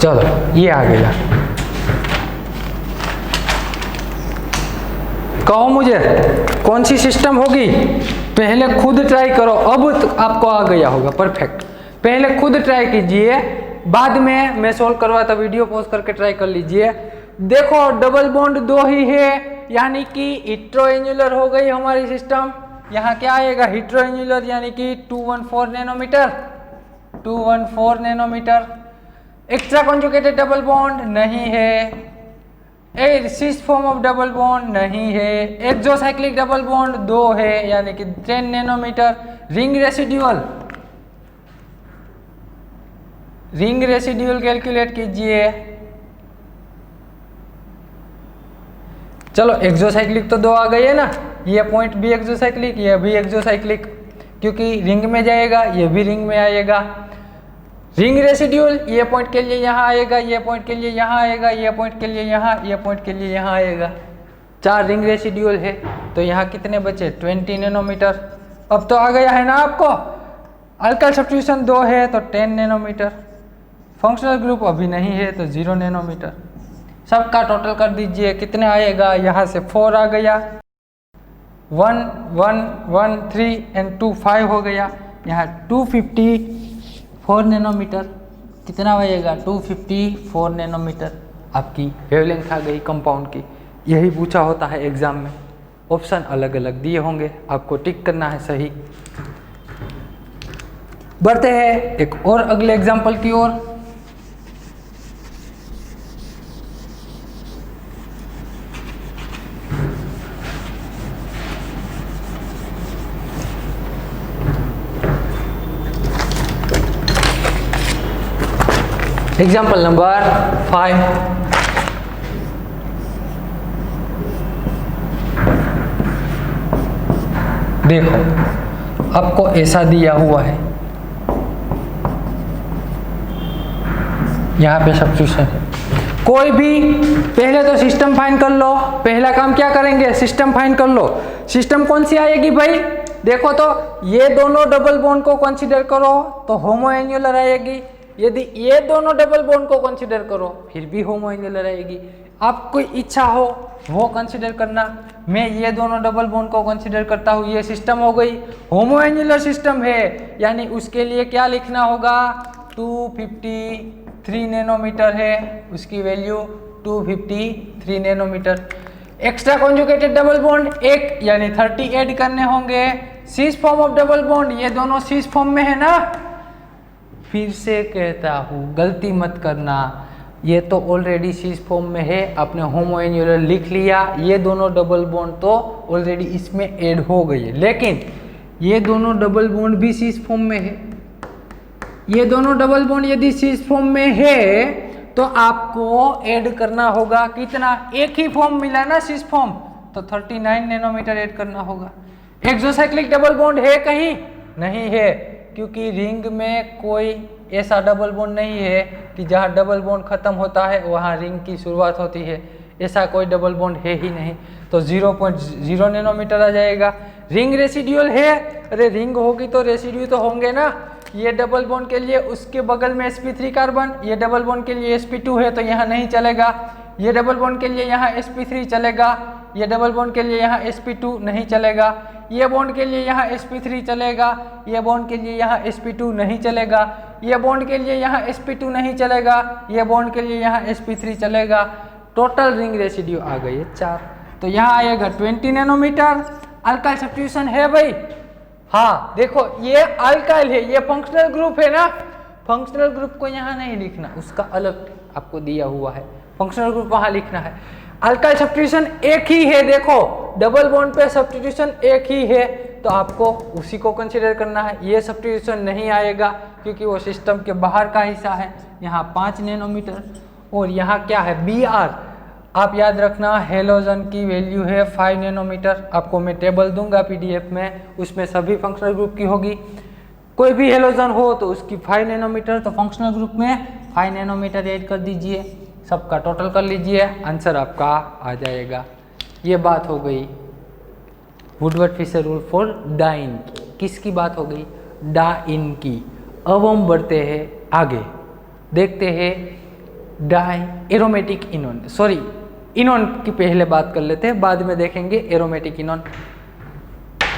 चलो ये आ गया। कहो मुझे कौन सी सिस्टम होगी, पहले खुद ट्राई करो, अब तो आपको आ गया होगा परफेक्ट। पहले खुद ट्राई कीजिए, बाद में मैं सोल्व करवाता, वीडियो पॉज करके ट्राई कर लीजिए। देखो डबल बॉन्ड 2 ही है, यानी कि हिट्रोएन्युलर हो गई हमारी सिस्टम। यहाँ क्या आएगा हिट्रोएन्युलर, यानी कि 214 nanometre, 214 nanometre. Extra conjugated double bond नहीं है, cis form of double bond नहीं है, एक्सोसाइक्लिक डबल बॉन्ड 2 है यानी कि 10 नैनोमीटर। रिंग रेसिड्यूल कैलकुलेट कीजिए। चलो एक्सोसाइक्लिक तो 2 आ गई है ना, ये पॉइंट भी एक्सोसाइक्लिक, ये भी एक्सोसाइक्लिक, क्योंकि रिंग में जाएगा, ये भी रिंग में आएगा। रिंग रेसिड्यूल ये पॉइंट के लिए यहाँ आएगा, ये पॉइंट के लिए यहाँ आएगा, ये पॉइंट के लिए यहाँ, ये पॉइंट के लिए यहाँ आएगा। 4 रिंग रेसिड्यूल है, तो यहाँ कितने बचे 20 नैनोमीटर। अब तो आ गया है ना आपको। अल्काइल सब्स्टिट्यूशन 2 है तो 10 नैनोमीटर, फंक्शनल ग्रुप अभी नहीं है तो 0 नैनोमीटर। सबका टोटल कर दीजिए कितने आएगा, यहाँ से 4 आ गया, 1 1 1 3 एंड 2 5 हो गया, यहाँ 254 नैनोमीटर। कितना आएगा 254 नैनोमीटर आपकी वेवलेंथ आ गई कंपाउंड की। यही पूछा होता है एग्जाम में, ऑप्शन अलग अलग दिए होंगे, आपको टिक करना है सही। बढ़ते हैं एक और अगले एग्जाम्पल की ओर। Example number 5। देखो आपको ऐसा दिया हुआ है, यहाँ पे सब्स्टिट्यूशन है। कोई भी पहले तो सिस्टम फाइंड कर लो। पहला काम क्या करेंगे, सिस्टम फाइंड कर लो। सिस्टम कौन सी आएगी भाई, देखो तो ये दोनों डबल बॉन्ड को कंसीडर करो तो होमोएन्युलर आएगी। यदि ये दोनों डबल बॉन्ड को कंसीडर करो फिर भी होमोएन्युलर आएगी। आपको इच्छा हो वो कंसीडर करना। मैं ये दोनों डबल बॉन्ड को कंसीडर करता हूँ, ये सिस्टम हो गई, होमोएन्युलर सिस्टम है, यानी उसके लिए क्या लिखना होगा 253 नैनोमीटर है, उसकी value 253 nanometre. Extra conjugated double bond एक यानी 30 ऐड करने होंगे। Cis form of double bond ये दोनों सिस फॉर्म में है ना। फिर से कहता हूँ गलती मत करना, ये तो ऑलरेडी सिस फॉर्म में है, आपने होमोएन्युलर लिख लिया, ये दोनों डबल बॉन्ड तो ऑलरेडी इसमें ऐड हो गई है, लेकिन ये दोनों डबल बॉन्ड भी सिस फॉर्म में है। ये दोनों डबल बॉन्ड यदि सिस फॉर्म में है तो आपको ऐड करना होगा कितना, एक ही फॉर्म मिला ना सिस फॉर्म, तो 39 नैनोमीटर ऐड करना होगा। एक्सोसाइक्लिक डबल बॉन्ड है कहीं नहीं है, क्योंकि रिंग में कोई ऐसा डबल बॉन्ड नहीं है कि जहाँ डबल बॉन्ड खत्म होता है वहाँ रिंग की शुरुआत होती है, ऐसा कोई डबल बॉन्ड है ही नहीं, तो 0.0 नैनोमीटर आ जाएगा। रिंग रेसिड्यूल है, अरे रिंग होगी तो रेसिड्यू तो होंगे ना। ये डबल बॉन्ड के लिए उसके बगल में sp3 कार्बन, ये डबल बॉन्ड के लिए sp2 है तो यहाँ नहीं चलेगा, ये डबल बॉन्ड के लिए यहाँ sp3 चलेगा, ये डबल बॉन्ड के लिए यहाँ sp2 नहीं चलेगा, ये बॉन्ड के लिए यहाँ sp3 चलेगा, ये बॉन्ड के लिए यहाँ sp2 नहीं चलेगा, ये बॉन्ड के लिए यहाँ sp2 नहीं चलेगा, ये बॉन्ड के लिए यहाँ sp3 चलेगा। टोटल रिंग रेसिड्यू आ गई है 4, तो यहाँ आएगा 20 नैनोमीटर। अल्काइल सब्स्टिट्यूशन है भाई, हाँ देखो ये अल्काइल है, ये फंक्शनल ग्रुप है ना। फंक्शनल ग्रुप को यहाँ नहीं लिखना, उसका अलग आपको दिया हुआ है, फंक्शनल ग्रुप वहाँ लिखना है। अल्काइल सब्स्टिट्यूशन एक ही है, देखो डबल बॉन्ड पे सब्स्टिट्यूशन एक ही है तो आपको उसी को कंसीडर करना है। ये सब्स्टिट्यूशन नहीं आएगा क्योंकि वो सिस्टम के बाहर का हिस्सा है। यहाँ 5 नैनोमीटर और यहाँ क्या है Br, आप याद रखना हेलोजन की वैल्यू है 5 नैनोमीटर। आपको मैं टेबल दूंगा PDF में, उसमें सभी फंक्शनल ग्रुप की होगी। कोई भी हेलोजन हो तो उसकी 5 नैनोमीटर, तो फंक्शनल ग्रुप में 5 नैनोमीटर ऐड कर दीजिए, सबका टोटल कर लीजिए, आंसर आपका आ जाएगा। ये बात हो गई Woodward Fisher rule for diene की। किसकी बात हो गई, डाइन की। अब हम बढ़ते हैं आगे, देखते हैं di aromatic enone, sorry enone की पहले बात कर लेते हैं, बाद में देखेंगे एरोमेटिक इनोन।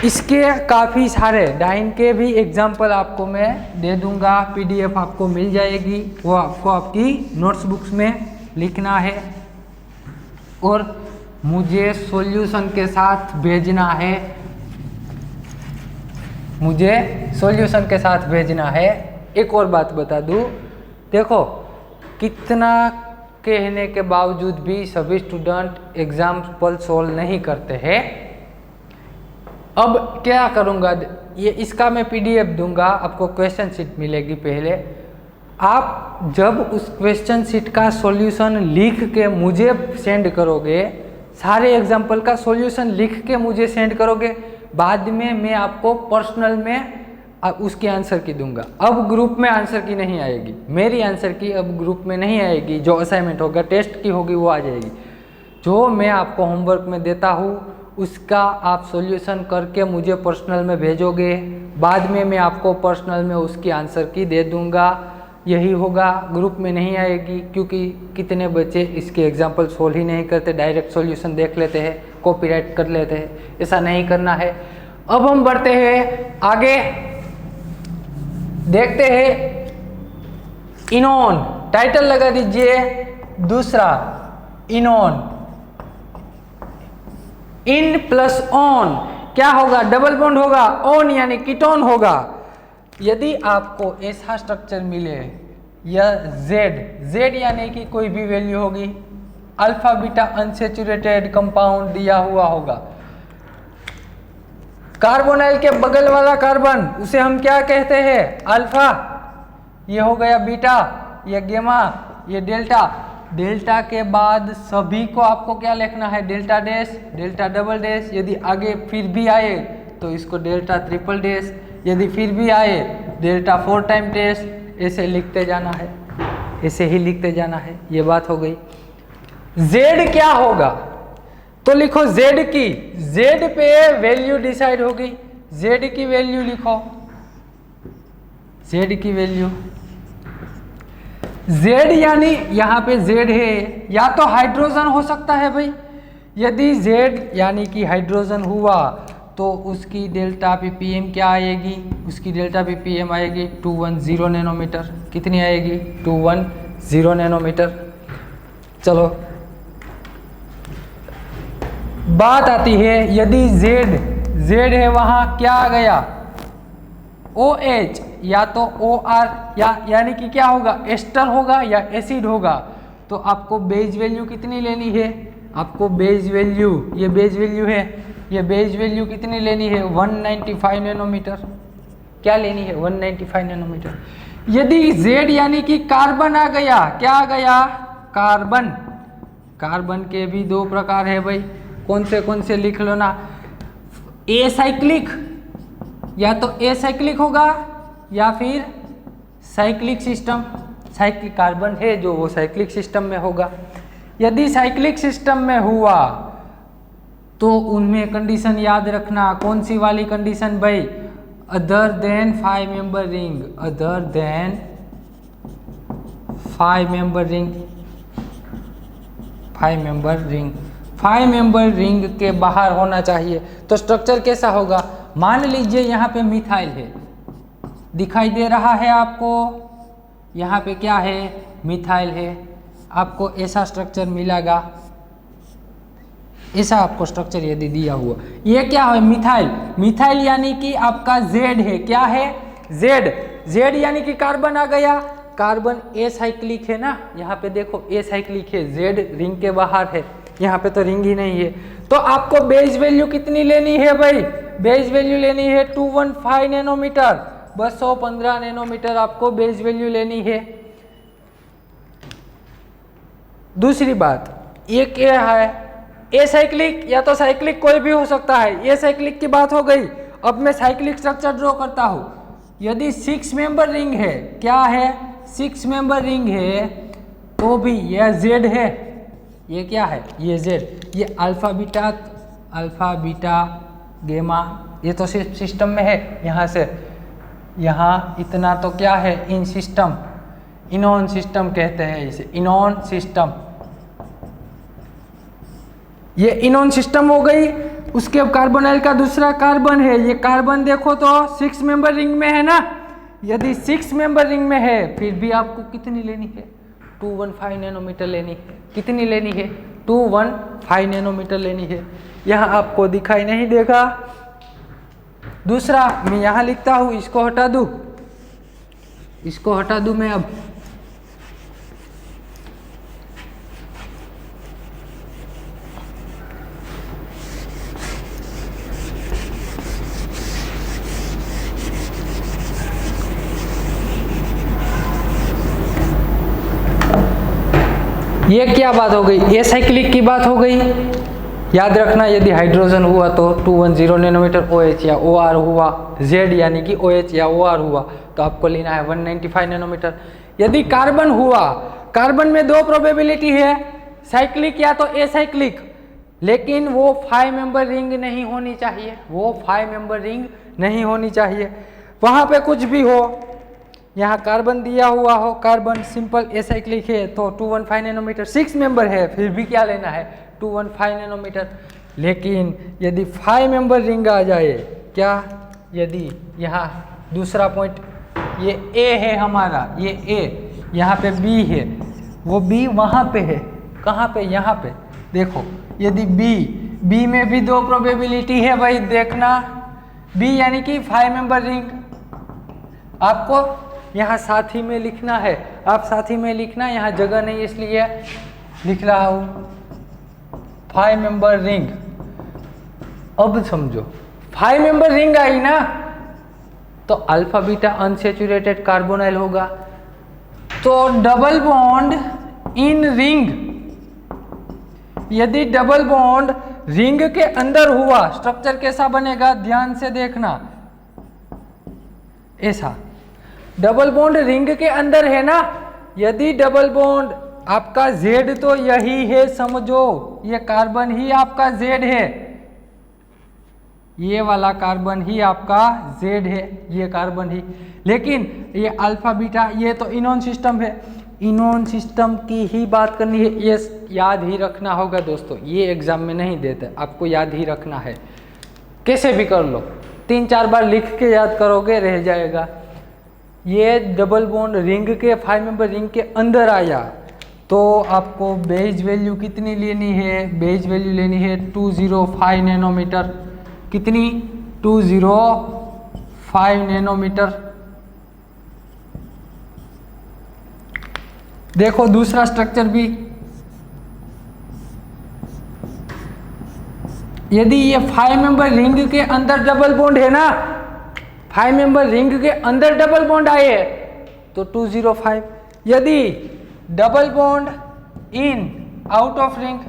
इसके काफ़ी सारे डाइन के भी एग्जाम्पल आपको मैं दे दूंगा, PDF आपको मिल जाएगी, वो आपको आपकी नोट्स बुक्स में लिखना है और मुझे सॉल्यूशन के साथ भेजना है, मुझे सॉल्यूशन के साथ भेजना है। एक और बात बता दूं, देखो कितना कहने के बावजूद भी सभी स्टूडेंट एग्जाम्पल सॉल्व नहीं करते हैं। अब क्या करूँगा, ये इसका मैं PDF दूंगा, आपको क्वेश्चन शीट मिलेगी। पहले आप जब उस क्वेश्चन शीट का सॉल्यूशन लिख के मुझे सेंड करोगे, सारे एग्जाम्पल का सॉल्यूशन लिख के मुझे सेंड करोगे, बाद में मैं आपको पर्सनल में उसके आंसर की दूंगा। अब ग्रुप में आंसर की नहीं आएगी, मेरी आंसर की अब ग्रुप में नहीं आएगी। जो असाइनमेंट होगा टेस्ट की होगी वो आ जाएगी। जो मैं आपको होमवर्क में देता हूँ उसका आप सॉल्यूशन करके मुझे पर्सनल में भेजोगे, बाद में मैं आपको पर्सनल में उसकी आंसर की दे दूंगा। यही होगा, ग्रुप में नहीं आएगी, क्योंकि कितने बच्चे इसके एग्जाम्पल सोल्व ही नहीं करते, डायरेक्ट सॉल्यूशन देख लेते हैं, कॉपीराइट कर लेते हैं। ऐसा नहीं करना है। अब हम बढ़ते हैं आगे, देखते हैं इनोन। टाइटल लगा दीजिए दूसरा, इनोन। इन प्लस ऑन क्या होगा? डबल बॉन्ड होगा। ऑन यानी कीटोन होगा। यदि आपको ऐसा स्ट्रक्चर मिले या जेड यानी कि कोई भी वैल्यू होगी, अल्फा बीटा अनसेचुरेटेड कंपाउंड दिया हुआ होगा, कार्बोनाइल के बगल वाला कार्बन उसे हम क्या कहते हैं? अल्फा। ये हो गया बीटा, ये गेमा, ये डेल्टा। डेल्टा के बाद सभी को आपको क्या लिखना है? Delta dash, delta double dash. यदि आगे फिर भी आए तो इसको डेल्टा ट्रिपल डैश, यदि फिर भी आए डेल्टा 4 टाइम डैश। ऐसे लिखते जाना है, ऐसे ही लिखते जाना है। ये बात हो गई। जेड क्या होगा? तो लिखो जेड की, जेड पे वैल्यू डिसाइड होगी। जेड की वैल्यू लिखो, जेड की वैल्यू। जेड यानी यहाँ पे जेड है, या तो हाइड्रोजन हो सकता है भाई। यदि जेड यानी कि हाइड्रोजन हुआ तो उसकी डेल्टा पीपीएम क्या आएगी? उसकी डेल्टा पीपीएम आएगी 210 नैनोमीटर। कितनी आएगी? 210 नैनोमीटर। चलो बात आती है, यदि जेड है वहाँ क्या आ गया? OH या तो OR यानी कि क्या होगा? एस्टर होगा या एसिड होगा। तो आपको बेस वैल्यू कितनी लेनी है? आपको बेस वैल्यू, ये बेस वैल्यू है, ये बेस वैल्यू कितनी लेनी है? 195 नैनोमीटर। क्या लेनी है? 195 नैनोमीटर। यदि Z यानी कि कार्बन आ गया, क्या आ गया? कार्बन। कार्बन के भी 2 प्रकार है भाई। कौन से लिख लो ना। एसाइक्लिक, या तो एसाइक्लिक होगा या फिर साइक्लिक सिस्टम। साइक्लिक कार्बन है जो वो साइक्लिक सिस्टम में होगा। यदि साइक्लिक सिस्टम में हुआ तो उनमें कंडीशन याद रखना। कौन सी वाली कंडीशन भाई? Other than 5 member ring, other than 5 member ring, 5 member ring, 5 member ring के बाहर होना चाहिए। तो स्ट्रक्चर कैसा होगा? मान लीजिए यहाँ पे मिथाइल है, दिखाई दे रहा है आपको। यहाँ पे क्या है? मिथाइल है। आपको ऐसा स्ट्रक्चर मिलेगा, ऐसा आपको स्ट्रक्चर यदि दिया हुआ। ये क्या है? मिथाइल। मिथाइल यानी कि आपका जेड है। क्या है? जेड यानी कि कार्बन आ गया। कार्बन एसाइक्लिक है ना, यहाँ पे देखो एसाइक्लिक है, जेड रिंग के बाहर है, यहाँ पे तो रिंग ही नहीं है। तो आपको बेस वैल्यू कितनी लेनी है भाई? बेस वैल्यू लेनी है 215 नैनोमीटर, 215 नैनोमीटर आपको बेस वैल्यू लेनी है। दूसरी बात, ये क्या है? एसाइक्लिक या तो साइक्लिक कोई भी हो सकता है। एसाइक्लिक की बात हो गई। अब मैं साइक्लिक स्ट्रक्चर ड्रॉ करता हूँ। यदि 6 मेंबर रिंग है, क्या है? 6 मेंबर रिंग है, तो भी यह जेड है। ये क्या है? ये जेड। ये अल्फा बीटा गेमा, ये तो सिस्टम में है। यहाँ से यहाँ इतना तो क्या है? इन सिस्टम, इनोन सिस्टम कहते हैं इसे, इनोन सिस्टम। ये इनोन सिस्टम हो गई। उसके अब कार्बोनाइल का दूसरा कार्बन है। ये कार्बन देखो तो 6 मेंबर रिंग में है ना। यदि 6 मेंबर रिंग में है, फिर भी आपको कितनी लेनी है? 215 नैनोमीटर लेनी है। कितनी लेनी है? 215 नैनोमीटर लेनी है। यहाँ आपको दिखाई नहीं देगा। दूसरा मैं यहाँ लिखता हूँ, इसको हटा दूँ, इसको हटा दूँ मैं। अब ये क्या बात हो गई? एसाइक्लिक की बात हो गई। याद रखना, यदि हाइड्रोजन हुआ तो 210 नैनोमीटर, OH या OR हुआ, Z यानी कि OH या OR हुआ तो आपको लेना है 195 नैनोमीटर। यदि कार्बन हुआ, कार्बन में दो प्रोबेबिलिटी है, साइक्लिक या तो एसाइक्लिक, लेकिन वो 5 मेंबर रिंग नहीं होनी चाहिए, वो 5 मेंबर रिंग नहीं होनी चाहिए। वहाँ पे कुछ भी हो, यहाँ कार्बन दिया हुआ हो, कार्बन सिंपल एसाइक्लिक है तो 215 नैनोमीटर, 6 मेंबर है फिर भी क्या लेना है 215 नैनोमीटर। लेकिन यदि 5 मेंबर रिंग आ जाए, क्या, यदि यहाँ दूसरा पॉइंट, ये A है हमारा, ये A, यहाँ पे B है, वो B वहाँ पे है, कहाँ पे, यहाँ पे देखो, यदि B में भी दो प्रोबेबिलिटी है भाई, देखना B यानी कि 5 मेंबर रिंग, आपको यहाँ साथी में लिखना है, आप साथी में लिखना, यहाँ जगह नहीं इसलिए लिख रहा हूँ 5 मेंबर रिंग। अब समझो 5 मेंबर रिंग आई ना तो अल्फा बीटा अनसैचुरेटेड कार्बोनाइल होगा, तो डबल बॉन्ड इन रिंग, यदि डबल बॉन्ड रिंग के अंदर हुआ, स्ट्रक्चर कैसा बनेगा ध्यान से देखना, ऐसा डबल बॉन्ड रिंग के अंदर है ना, यदि डबल बॉन्ड आपका Z तो यही है, समझो ये कार्बन ही आपका Z है, ये वाला कार्बन ही आपका Z है, ये कार्बन ही, लेकिन ये अल्फा बीटा ये तो इनोन सिस्टम है, इनोन सिस्टम की ही बात करनी है, ये याद ही रखना होगा दोस्तों, ये एग्जाम में नहीं देते, आपको याद ही रखना है, कैसे भी कर लो, 3-4 बार लिख के याद करोगे रह जाएगा। ये डबल बॉन्ड रिंग के 5 मेंबर रिंग के अंदर आया तो आपको बेज वैल्यू कितनी लेनी है, बेज वैल्यू लेनी है 205 नैनोमीटर, कितनी 205 नैनोमीटर। देखो दूसरा स्ट्रक्चर भी, यदि ये 5 मेंबर रिंग के अंदर डबल बॉन्ड है ना, 5 मेंबर रिंग के अंदर डबल बॉन्ड आए तो 205, यदि double bond in out of ring,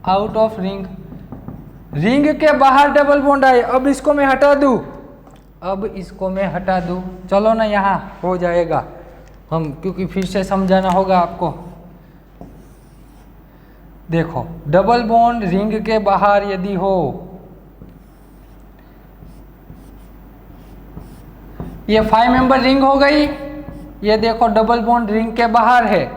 out of ring, ring के बाहर डबल बॉन्ड आए, अब इसको मैं हटा दूं, अब इसको मैं हटा दूं, चलो ना यहाँ हो जाएगा, हम क्योंकि फिर से समझाना होगा आपको। देखो डबल बॉन्ड रिंग के बाहर यदि हो, ये 5 मेंबर रिंग हो गई, ये देखो डबल बॉन्ड रिंग के बाहर है,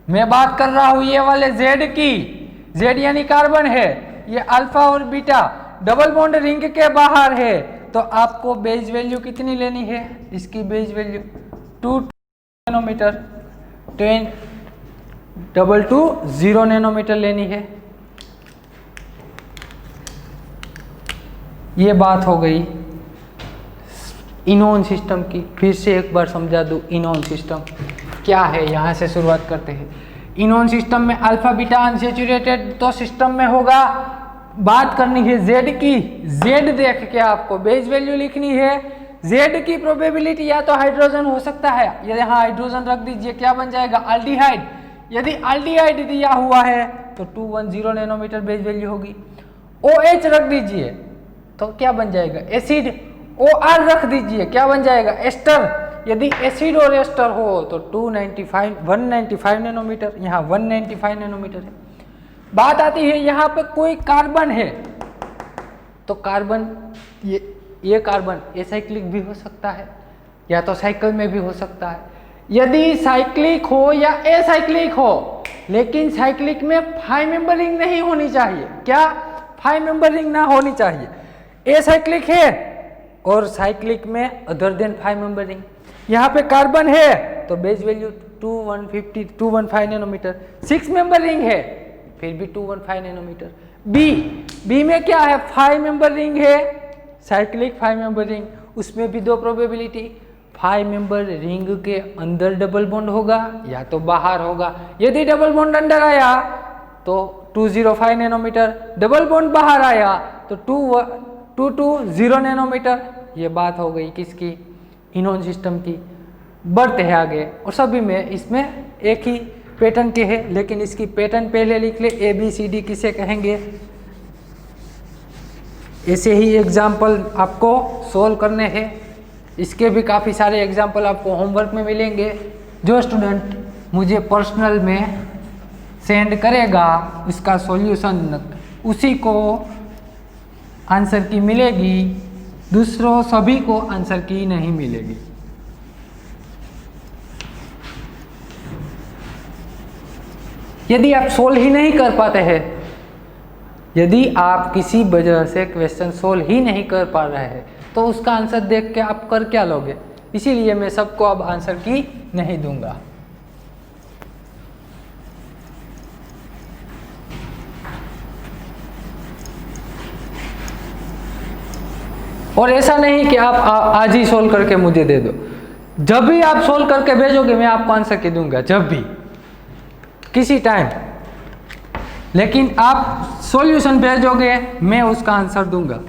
मैं बात कर रहा हूं ये वाले Z की, Z यानी कार्बन है, ये अल्फा और बीटा डबल बॉन्ड रिंग के बाहर है, तो आपको बेज वैल्यू कितनी लेनी है, इसकी बेज वैल्यू 2 नैनोमीटर, 220 नैनोमीटर लेनी है। ये बात हो गई इनोन सिस्टम की, फिर से एक बार समझा दूं इनोन सिस्टम क्या है, यहाँ से शुरुआत करते हैं। इनोन सिस्टम में अल्फा बीटा अनसैचुरेटेड तो सिस्टम में होगा, बात करनी है Z की, Z देख के आपको बेज वैल्यू लिखनी है, Z की प्रोबेबिलिटी या तो हाइड्रोजन हो सकता है, यहाँ हाइड्रोजन रख दीजिए, क्या बन जाएगा अल्डिहाइड, यदि अल्डिहाइड दिया हुआ है तो 210 नैनोमीटर बेज वैल्यू होगी, OH रख दीजिए तो क्या बन जाएगा एसिड, OR रख दीजिए क्या बन जाएगा एस्टर, यदि एसिड और एस्टर हो तो 195 नैनोमीटर, यहाँ 195 नैनोमीटर है। बात आती है यहाँ पे कोई कार्बन है तो कार्बन, ये कार्बन एसाइक्लिक भी हो सकता है या तो साइकिल में भी हो सकता है, यदि साइक्लिक हो या एसाइक्लिक हो, लेकिन साइक्लिक में 5 मेंबर रिंग नहीं होनी चाहिए, क्या 5 मेंबर रिंग ना होनी चाहिए, एसाइक्लिक है और साइक्लिक में अदर देन 5 मेंबर रिंग, यहाँ पे कार्बन है तो base value 215 nanometre, 6 member ring है फिर भी 215 नैनोमीटर। बी में क्या है 5 मेंबर रिंग है, साइक्लिक 5 मेंबर रिंग, उसमें भी दो प्रोबेबिलिटी, 5 मेंबर रिंग के अंदर डबल बॉन्ड होगा या तो बाहर होगा, यदि डबल बॉन्ड अंदर आया तो 205 नैनोमीटर, डबल बॉन्ड बाहर आया तो 220 नैनोमीटर। ये बात हो गई किसकी, इनोन सिस्टम की। बढ़ते हैं आगे और सभी में इसमें एक ही पैटर्न के हैं, लेकिन इसकी पैटर्न पहले लिख ले। ABCD किसे कहेंगे? ऐसे ही एग्जाम्पल आपको सोल्व करने हैं। इसके भी काफ़ी सारे एग्जाम्पल आपको होमवर्क में मिलेंगे। जो स्टूडेंट मुझे पर्सनल में सेंड करेगा उसका सॉल्यूशन उसी को आंसर की मिलेगी, दूसरों सभी को आंसर की नहीं मिलेगी। यदि आप सोल्व ही नहीं कर पाते हैं, यदि आप किसी वजह से क्वेश्चन सोल्व ही नहीं कर पा रहे हैं, तो उसका आंसर देख के आप कर क्या लोगे? इसीलिए मैं सबको अब आंसर की नहीं दूंगा। और ऐसा नहीं कि आप आज ही सोल्व करके मुझे दे दो। जब भी आप सोल्व करके भेजोगे मैं आपको आंसर की दूंगा, जब भी, किसी टाइम। लेकिन आप सॉल्यूशन भेजोगे मैं उसका आंसर दूंगा।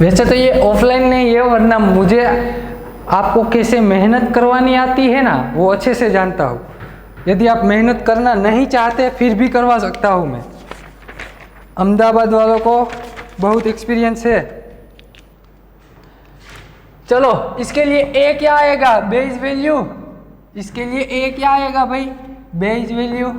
वैसे तो ये ऑफलाइन नहीं है, वरना मुझे आपको कैसे मेहनत करवानी आती है ना, वो अच्छे से जानता हूँ। यदि आप मेहनत करना नहीं चाहते फिर भी करवा सकता हूँ मैं। अहमदाबाद वालों को बहुत एक्सपीरियंस है। चलो, इसके लिए ए क्या आएगा? Base value. इसके लिए ए क्या आएगा भाई? Base value.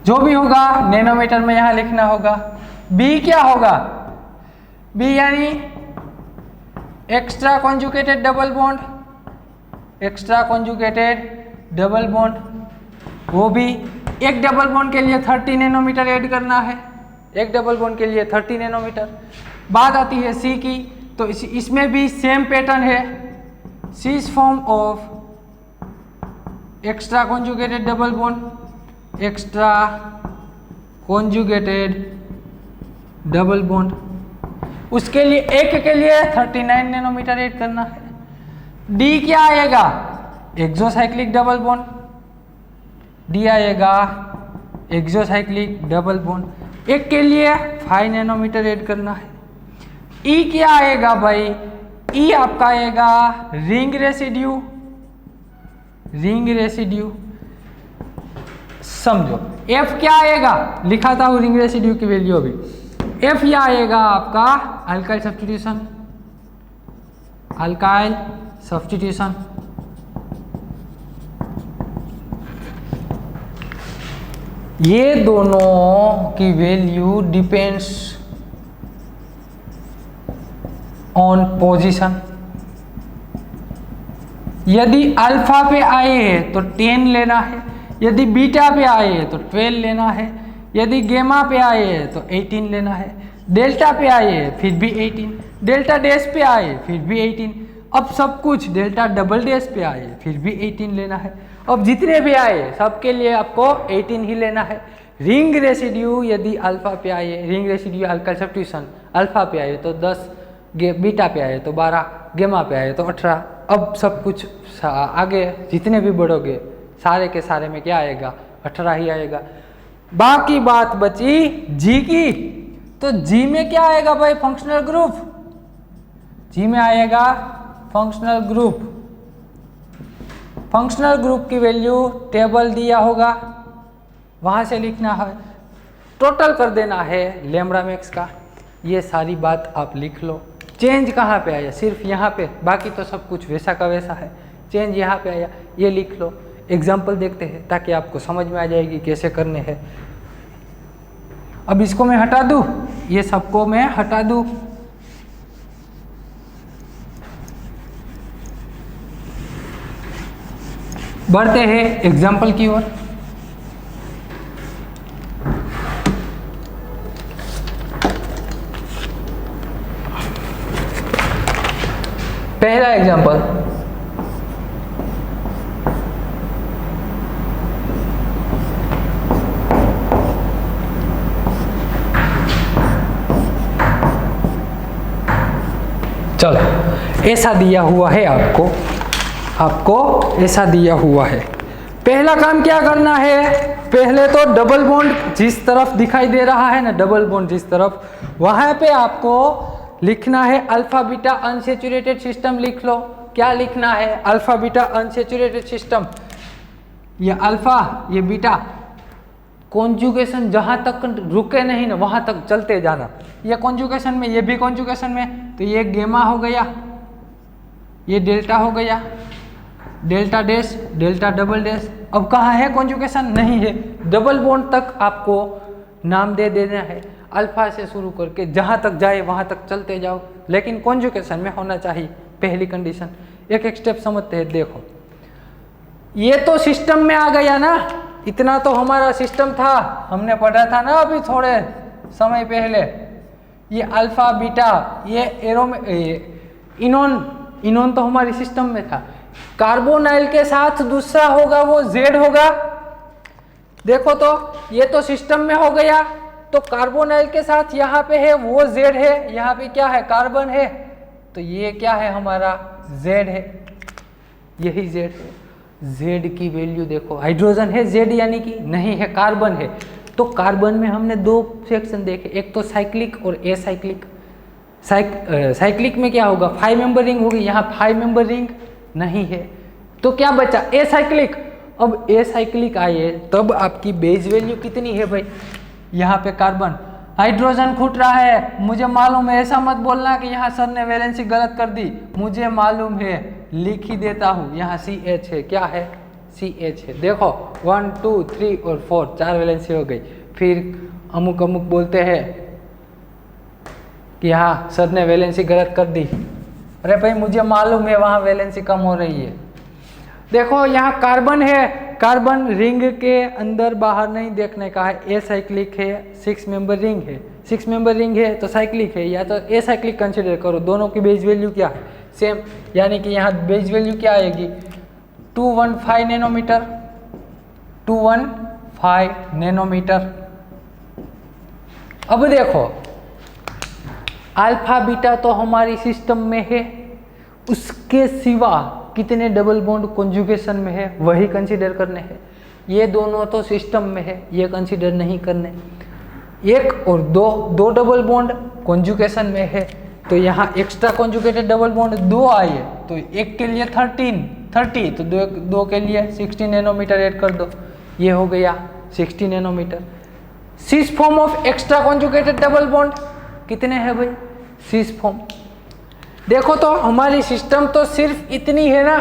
जो भी होगा नैनोमीटर में यहां लिखना होगा। बी क्या होगा? बी यानी extra conjugated double bond. Extra conjugated double bond, वो भी एक डबल बॉन्ड के लिए 30 नैनोमीटर ऐड करना है। एक डबल बॉन्ड के लिए 30 नैनोमीटर। बात आती है सी की, तो इसमें भी सेम पैटर्न है। Cis form of extra conjugated double bond, extra conjugated double bond. उसके लिए एक के लिए 39 नैनोमीटर ऐड करना है। डी क्या आएगा? Exocyclic double bond. डी आएगा एक्सोसाइक्लिक डबल बॉन्ड। एक के लिए 5 नैनोमीटर ऐड करना है। ई क्या आएगा भाई? ई आपका आएगा रिंग रेसिड्यू। रिंग रेसिड्यू समझो। एफ क्या आएगा? लिखाता हूं रिंग रेसिड्यू की वैल्यू अभी। एफ ये आएगा आपका अल्काइल सब्स्टिट्यूशन। Alkyl substitution. ये दोनों की वैल्यू डिपेंड्स ऑन पोजीशन। यदि अल्फा पे आए हैं तो 10 लेना है, यदि बीटा पे आए हैं तो 12 लेना है, यदि गेमा पे आए हैं तो 18 लेना है, डेल्टा पे आए हैं फिर भी 18, डेल्टा डैश पे आए फिर भी 18। अब सब कुछ डेल्टा डबल डैश पे आए फिर भी 18 लेना है। अब जितने भी आए सबके लिए आपको 18 ही लेना है। रिंग रेसिड्यू यदि अल्फा पे आए, ring residue alkyl substitution alpha पे आए तो 10, बीटा पे आए तो 12, गेमा पे आए तो 18। अब सब कुछ आगे जितने भी बढ़ोगे सारे के सारे में क्या आएगा? 18 ही आएगा। बाकी बात बची जी की, तो जी में क्या आएगा भाई? Functional group. जी में आएगा फंक्शनल ग्रुप। फंक्शनल ग्रुप की वैल्यू टेबल दिया होगा, वहां से लिखना है, टोटल कर देना है लैम्ब्डा मैक्स का। ये सारी बात आप लिख लो। चेंज कहाँ पे आया? सिर्फ यहाँ पे, बाकी तो सब कुछ वैसा का वैसा है। चेंज यहाँ पे आया, ये लिख लो। एग्जाम्पल देखते हैं ताकि आपको समझ में आ जाएगी कैसे करने हैं। अब इसको मैं हटा दूँ, ये सबको मैं हटा दूँ। बढ़ते हैं एग्जाम्पल की ओर। पहला एग्जाम्पल, चलो ऐसा दिया हुआ है आपको आपको ऐसा दिया हुआ है। पहला काम क्या करना है, पहले तो डबल बॉन्ड जिस तरफ दिखाई दे रहा है ना, डबल बॉन्ड जिस तरफ, वहां पे आपको लिखना है अल्फा बीटा अनसैचुरेटेड सिस्टम। लिख लो क्या लिखना है, अल्फा बीटा अनसैचुरेटेड सिस्टम। ये अल्फा ये बीटा, कॉन्जुगेशन जहां तक रुके नहीं ना वहां तक चलते जाना। ये कॉन्जुगेशन में, ये भी कॉन्जुगेशन में, तो ये गेमा हो गया, ये डेल्टा हो गया, delta dash, delta double dash. अब कहाँ है कॉन्जुगेशन, नहीं है। डबल बॉन्ड तक आपको नाम दे देना है, अल्फा से शुरू करके जहाँ तक जाए वहाँ तक चलते जाओ, लेकिन कॉन्जुगेशन में होना चाहिए पहली कंडीशन। एक एक स्टेप समझते हैं। देखो ये तो सिस्टम में आ गया ना, इतना तो हमारा सिस्टम था, हमने पढ़ा था ना अभी थोड़े समय पहले। ये अल्फा बीटा, ये एरो में इनोन तो हमारे सिस्टम में था। कार्बोनाइल के साथ दूसरा होगा वो जेड होगा। देखो तो ये तो सिस्टम में हो गया, तो कार्बोनाइल के साथ यहाँ पे है वो जेड है, यहाँ पे क्या है कार्बन है, तो ये क्या है हमारा जेड है, यही जेड है। जेड की वैल्यू देखो, हाइड्रोजन है जेड यानी कि नहीं है, कार्बन है। तो कार्बन में हमने दो सेक्शन देखे, एक तो साइक्लिक और एसाइक्लिक। साइक्लिक में क्या होगा, 5 मेंबर रिंग होगी, यहाँ 5 मेंबर रिंग नहीं है, तो क्या बचा एसाइक्लिक। अब एसाइक्लिक आए तब आपकी बेस वैल्यू कितनी है भाई, यहाँ पे कार्बन, हाइड्रोजन छूट रहा है, मुझे मालूम है, ऐसा मत बोलना कि यहाँ सर ने वैलेंसी गलत कर दी, मुझे मालूम है, लिख ही देता हूँ। यहाँ CH है, क्या है CH है। देखो 1 2 3 और 4 4 वैलेंसी हो गई। फिर अमुक अमुक बोलते हैं कि यहाँ सर ने वैलेंसी गलत कर दी, अरे भाई मुझे मालूम है वहाँ वैलेंसी कम हो रही है। देखो यहाँ कार्बन है, कार्बन रिंग के अंदर बाहर नहीं देखने का है, एसाइक्लिक है, 6 मेंबर रिंग है, 6 मेंबर रिंग है तो साइक्लिक है, या तो एसाइक्लिक कंसिडर करो। दोनों की बेस वैल्यू क्या है सेम, यानी कि यहाँ बेस वैल्यू क्या आएगी 215 नैनोमीटर, 215 नैनोमीटर। अब देखो अल्फा बीटा तो हमारी सिस्टम में है, उसके सिवा कितने डबल बॉन्ड कॉन्जुगेशन में है वही कंसीडर करने हैं। ये दोनों तो सिस्टम में है, ये कंसीडर नहीं करने। एक और दो डबल बॉन्ड कॉन्जुगेशन में है, तो यहाँ एक्स्ट्रा कॉन्जुगेटेड डबल बॉन्ड 2 आए, तो एक के लिए 30, तो दो के लिए 60 नैनोमीटर ऐड कर दो, ये हो गया 60 nanometre. Cis form of extra conjugated double bond कितने हैं भाई, सिस फॉर्म। देखो तो हमारी सिस्टम तो सिर्फ इतनी है ना,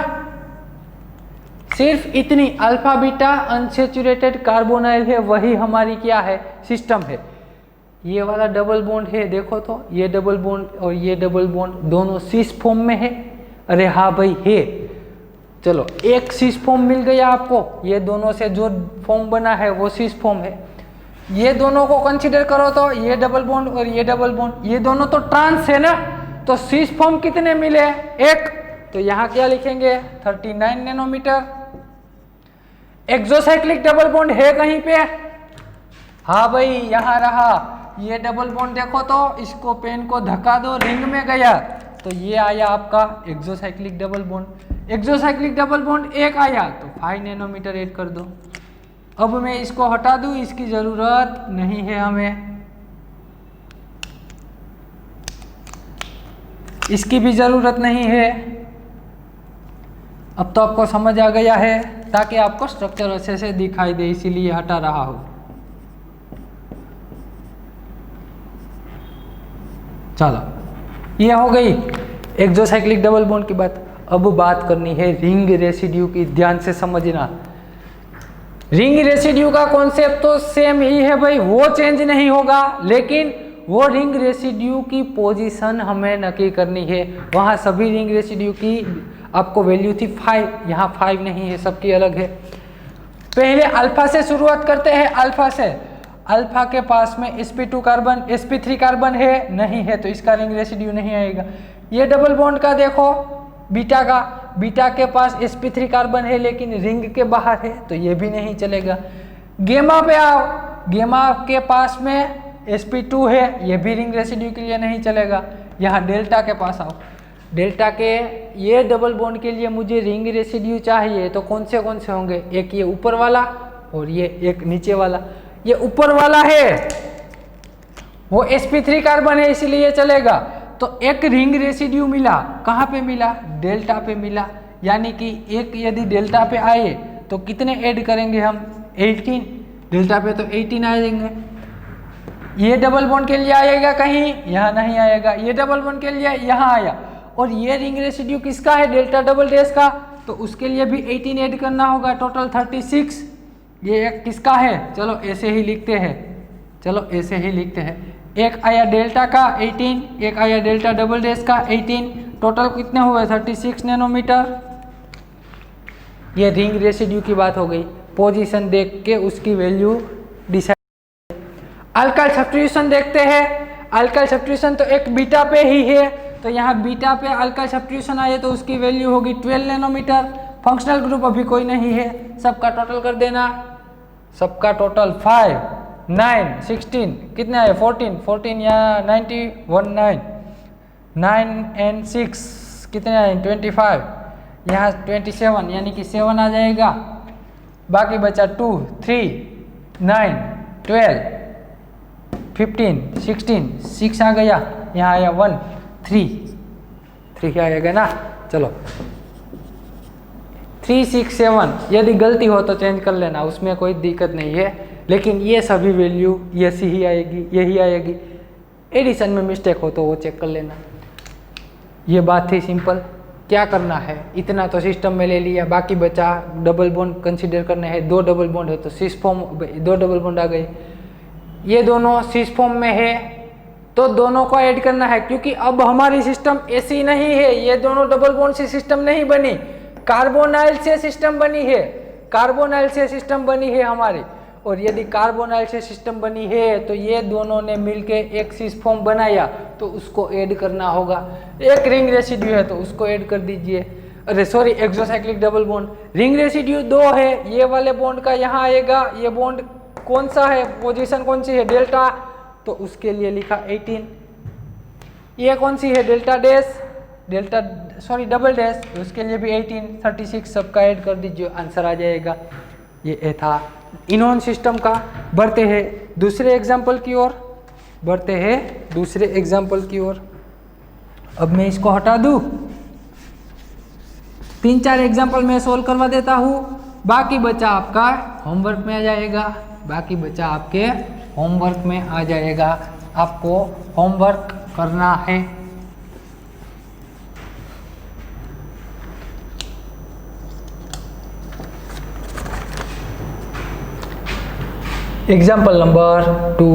सिर्फ इतनी, अल्फा बीटा अनसैचुरेटेड कार्बोनाइल है, वही हमारी क्या है सिस्टम है। ये वाला डबल बॉन्ड है, देखो तो ये डबल बॉन्ड और ये डबल बॉन्ड दोनों सिस फॉर्म में है। अरे हाँ भाई है, चलो एक सिस फॉर्म मिल गया आपको, ये दोनों से जो फॉर्म बना है वो सिस फॉर्म है। ये दोनों को कंसीडर करो तो ये डबल बॉन्ड और ये डबल बॉन्ड, ये दोनों तो ट्रांस है ना, तो सिस फॉर्म कितने मिले, एक, तो यहाँ क्या लिखेंगे 39 नैनोमीटर। एक्सोसाइक्लिक डबल बॉन्ड है कहीं पे, हाँ भाई यहाँ रहा, ये डबल बॉन्ड देखो तो इसको पेन को धक्का दो, रिंग में गया, तो ये आया आपका exocyclic double bond. Exocyclic double bond एक आया तो 5 नैनोमीटर ऐड कर दो। अब मैं इसको हटा दूं, इसकी जरूरत नहीं है हमें, इसकी भी जरूरत नहीं है। अब तो आपको समझ आ गया है, ताकि आपको स्ट्रक्चर अच्छे से दिखाई दे, इसीलिए हटा रहा हूं। चलो ये हो गई एक्सोसाइक्लिक डबल बॉन्ड की बात। अब बात करनी है रिंग रेसिड्यू की, ध्यान से समझना। रिंग रेसिड्यू का कॉन्सेप्ट तो सेम ही है भाई, वो चेंज नहीं होगा, लेकिन वो रिंग रेसिड्यू की पोजीशन हमें नक्की करनी है। वहाँ सभी रिंग रेसिड्यू की आपको वैल्यू थी 5, यहाँ 5 नहीं है, सबकी अलग है। पहले अल्फा से शुरुआत करते हैं, अल्फा से। अल्फा के पास में sp2 कार्बन, sp3 कार्बन है नहीं है, तो इसका रिंग रेसिड्यू नहीं आएगा। ये डबल बॉन्ड का देखो, बीटा का, बीटा के पास sp3 कार्बन है लेकिन रिंग के बाहर है, तो ये भी नहीं चलेगा। गेमा पे आओ, गेमा के पास में sp2 है, ये भी रिंग रेसिड्यू के लिए नहीं चलेगा। यहाँ डेल्टा के पास आओ, डेल्टा के ये डबल बॉन्ड के लिए मुझे रिंग रेसिड्यू चाहिए, तो कौन से होंगे? एक ये ऊपर वाला और ये एक नीचे वाला। ये ऊपर वाला है वो sp3 कार्बन है इसलिए चलेगा। तो एक रिंग रेसिड्यू मिला, कहाँ पे मिला? डेल्टा पे मिला। यानी कि एक यदि डेल्टा पे आए तो कितने ऐड करेंगे हम? 18। डेल्टा पे तो 18 आएंगे। ये डबल बॉन्ड के लिए आएगा कहीं? यहाँ नहीं आएगा। ये डबल बॉन्ड के लिए यहाँ आया। और ये रिंग रेसिड्यू किसका है? डेल्टा डबल डैश का, तो उसके लिए भी 18 ऐड करना होगा, टोटल 36। ये एक किसका है? चलो ऐसे ही लिखते हैं, एक आया डेल्टा का 18, एक आया डेल्टा डबल डैश का 18, टोटल कितने हुए? 36 नैनोमीटर। ये रिंग रेसिड्यू की बात हो गई। पोजीशन देख के उसकी वैल्यू डिसाइड। अल्काइल सब्स्टिट्यूशन देखते हैं। अल्काइल सब्स्टिट्यूशन तो एक बीटा पे ही है, तो यहाँ बीटा पे अल्काइल सब्स्टिट्यूशन आए तो उसकी वैल्यू होगी 12 नैनोमीटर। फंक्शनल ग्रुप अभी कोई नहीं है, सबका टोटल कर देना। सबका टोटल 5, 9, 16 कितने आए? 14 या 91, 9 एंड 6 कितने आए? 25, यहाँ 27 यानी कि 7 आ जाएगा। बाकी बचा 2, 3, 9, 12, 15, 16, 6 आ गया। यहाँ आया 1, 3 आएगा ना। चलो 3, 6, 7 यदि गलती हो तो चेंज कर लेना, उसमें कोई दिक्कत नहीं है। लेकिन ये सभी वैल्यू ऐसी ही आएगी, यही आएगी। एडिशन में मिस्टेक हो तो वो चेक कर लेना। ये बात थी सिंपल। क्या करना है? इतना तो सिस्टम में ले लिया, बाकी बचा डबल बॉन्ड कंसीडर करने हैं। 2 डबल बॉन्ड है तो सिस फॉर्म, 2 डबल बॉन्ड आ गए। ये दोनों सिस फॉर्म में है तो दोनों को ऐड करना है, क्योंकि अब हमारी सिस्टम ऐसी नहीं है। ये दोनों डबल बॉन्ड से सिस्टम नहीं बनी, कार्बोनाइल से सिस्टम बनी है। कार्बोनाइल से सिस्टम बनी है हमारी। और यदि कार्बोनाइल से सिस्टम बनी है तो ये दोनों ने मिलके एक सिस फॉर्म बनाया, तो उसको ऐड करना होगा। एक रिंग रेसिड्यू है तो उसको ऐड कर दीजिए। अरे sorry, exocyclic double bond. Ring residue 2 है, ये वाले बॉन्ड का यहाँ आएगा। ये बॉन्ड कौन सा है? पोजीशन कौन सी है? डेल्टा, तो उसके लिए लिखा 18। ये कौन सी है? डेल्टा डैश, डबल डैश, उसके लिए भी 18, 36 सबका ऐड कर दीजिए, आंसर आ जाएगा। ये था इनोन सिस्टम का। बढ़ते हैं दूसरे एग्जाम्पल की ओर। अब मैं इसको हटा दूं, 3-4 एग्जाम्पल मैं सोल्व करवा देता हूँ। बाकी बचा आपका होमवर्क में आ जाएगा। आपको होमवर्क करना है। Example number 2।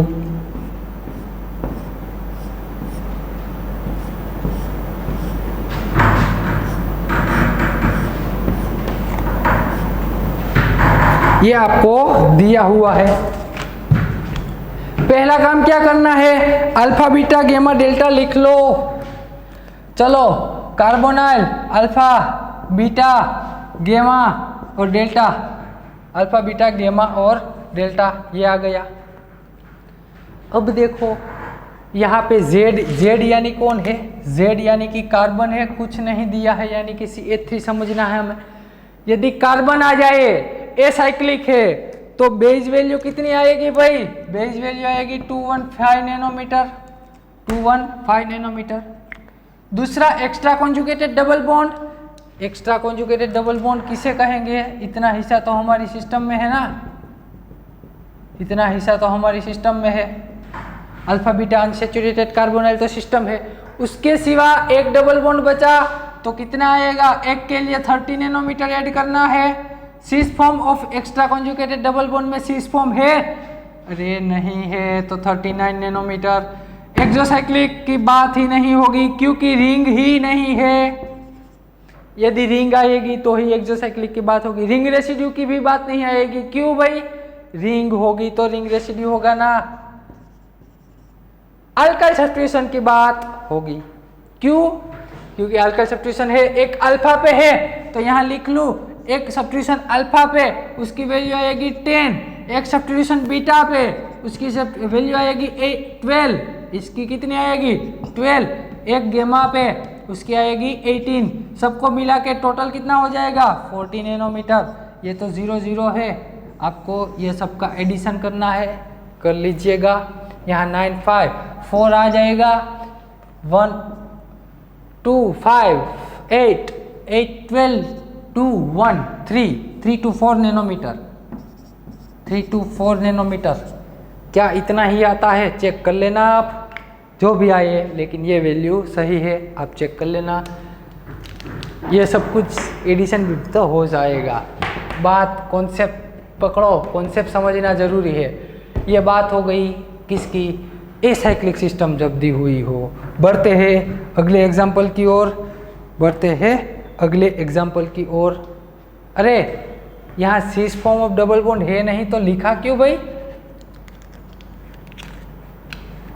ये आपको दिया हुआ है। पहला काम क्या करना है? अल्फा बीटा गेमा डेल्टा लिख लो। चलो कार्बोनाइल अल्फा बीटा गेमा और डेल्टा, अल्फा बीटा गेमा और डेल्टा, ये आ गया। अब देखो यहाँ पे Z यानी कौन है? Z यानी कि कार्बन है, कुछ नहीं दिया है, यानी कि CH3 समझना है हमें। यदि कार्बन आ जाए, एसाइक्लिक है, तो बेस वैल्यू कितनी आएगी भाई? बेस वैल्यू आएगी 215 नैनोमीटर। दूसरा extra conjugated double bond. Extra conjugated double bond किसे कहेंगे? इतना हिस्सा तो हमारी सिस्टम में है ना, इतना हिस्सा तो हमारी सिस्टम में है। अल्फा बीटा अनसैचुरेटेड कार्बोनाइल तो सिस्टम है। उसके सिवा एक डबल बॉन्ड बचा तो कितना आएगा? एक के लिए 30 नैनोमीटर ऐड करना है। Cis form of extra conjugated double bond में सिस फॉर्म है? अरे नहीं है, तो 39 नैनोमीटर। एक्सोसाइक्लिक की बात ही नहीं होगी क्योंकि रिंग ही नहीं है। यदि रिंग आएगी तो ही एक्सोसाइक्लिक की बात होगी। रिंग रेसिड्यू की भी बात नहीं आएगी। क्यों भाई? रिंग होगी तो रिंग रेसिड्यू होगा ना। अल्काइल सब्स्टिट्यूशन की बात होगी। क्यों? क्योंकि अल्काइल सब्स्टिट्यूशन है, एक अल्फा पे है तो यहाँ लिख लूं, एक सब्स्टिट्यूशन अल्फा पे उसकी वैल्यू आएगी 10, एक सब्स्टिट्यूशन बीटा पे उसकी वैल्यू आएगी 12, इसकी कितनी आएगी? 12, एक गेमा पे उसकी आएगी 18, सबको मिला के टोटल कितना हो जाएगा 40 नैनोमीटर। ये तो 0 0 है, आपको ये सबका एडिशन करना है, कर लीजिएगा। यहाँ 9 5 4 आ जाएगा, 1 2 5 8 8 12 2 1 3 3 to 4 नैनोमीटर, 3 to 4 नैनोमीटर। क्या इतना ही आता है? चेक कर लेना आप, जो भी आए, लेकिन ये वैल्यू सही है, आप चेक कर लेना। ये सब कुछ एडिशन भी तो हो जाएगा। बात कॉन्सेप्ट पकड़ो, कॉन्सेप्ट समझना ज़रूरी है। ये बात हो गई किसकी? एसाइक्लिक सिस्टम जब दी हुई हो। बढ़ते हैं अगले एग्जाम्पल की ओर, बढ़ते हैं अगले एग्जाम्पल की ओर। अरे यहाँ सिस फॉर्म ऑफ डबल बॉन्ड है नहीं तो लिखा क्यों भाई?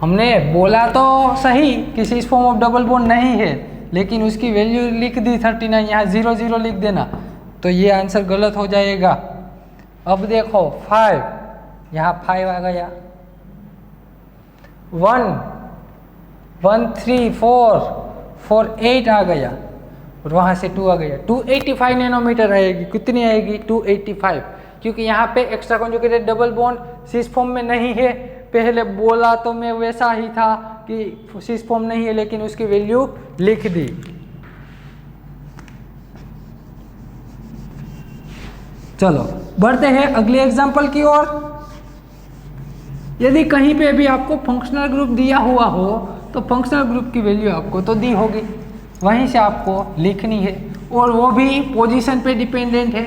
हमने बोला तो सही कि सिस फॉर्म ऑफ डबल बॉन्ड नहीं है, लेकिन उसकी वैल्यू लिख दी 39, यहाँ 0 0 लिख देना, तो ये आंसर गलत हो जाएगा। अब देखो 5, यहाँ 5 आ गया, 1 1 3 4 4 8 आ गया, और वहाँ से 2 आ गया, 285 नैनोमीटर आएगी। कितनी आएगी? 285, क्योंकि यहाँ पे extra conjugated double bond cis form में नहीं है। पहले बोला तो मैं वैसा ही था कि सिस फॉर्म नहीं है, लेकिन उसकी वैल्यू लिख दी। चलो बढ़ते हैं अगले एग्जांपल की ओर। यदि कहीं पे भी आपको फंक्शनल ग्रुप दिया हुआ हो तो फंक्शनल ग्रुप की वैल्यू आपको तो दी होगी, वहीं से आपको लिखनी है, और वो भी पोजीशन पे डिपेंडेंट है।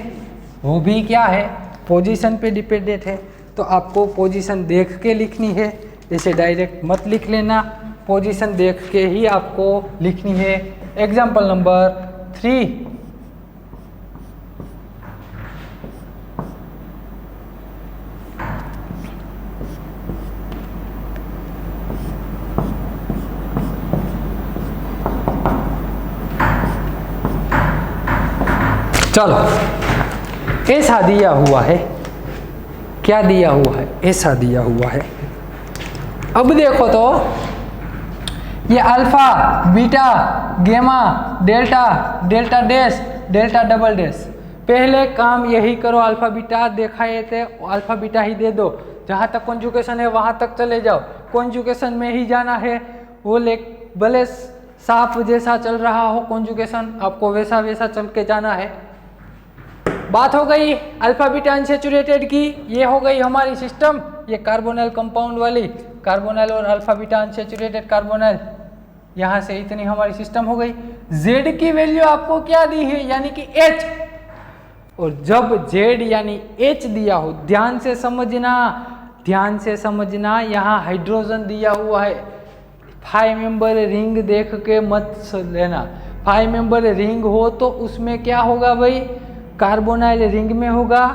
वो भी क्या है? पोजीशन पे डिपेंडेंट है, तो आपको पोजीशन देख के लिखनी है, ऐसे डायरेक्ट मत लिख लेना, पोजीशन देख के ही आपको लिखनी है। एग्जाम्पल नंबर 3, चलो ऐसा दिया हुआ है, क्या दिया हुआ है? ऐसा दिया हुआ है। अब देखो तो ये अल्फा, बीटा, गेमा, delta, delta dash, delta double dash. पहले काम यही करो, अल्फा बीटा दिखाए थे, अल्फा बीटा ही दे दो। जहाँ तक कॉन्जुगेशन है वहाँ तक चले जाओ, कॉन्जुगेशन में ही जाना है। वो भले सांप जैसा चल रहा हो कॉन्जुगेशन, आपको वैसा वैसा चल के जाना है। बात हो गई अल्फा बीटा अनसैचुरेटेड की, ये हो गई हमारी सिस्टम, ये कार्बोनाइल कंपाउंड वाली, कार्बोनाइल और अल्फा बीटा अनसैचुरेटेड कार्बोनाइल। यहाँ से इतनी हमारी सिस्टम हो गई। Z की वैल्यू आपको क्या दी है? यानी कि H, और जब Z यानी H दिया हो, ध्यान से समझना, ध्यान से समझना, यहाँ हाइड्रोजन दिया हुआ है। 5 मेंबर रिंग देख के मत लेना। 5 मेंबर रिंग हो तो उसमें क्या होगा भाई? कार्बोनाइल रिंग में होगा,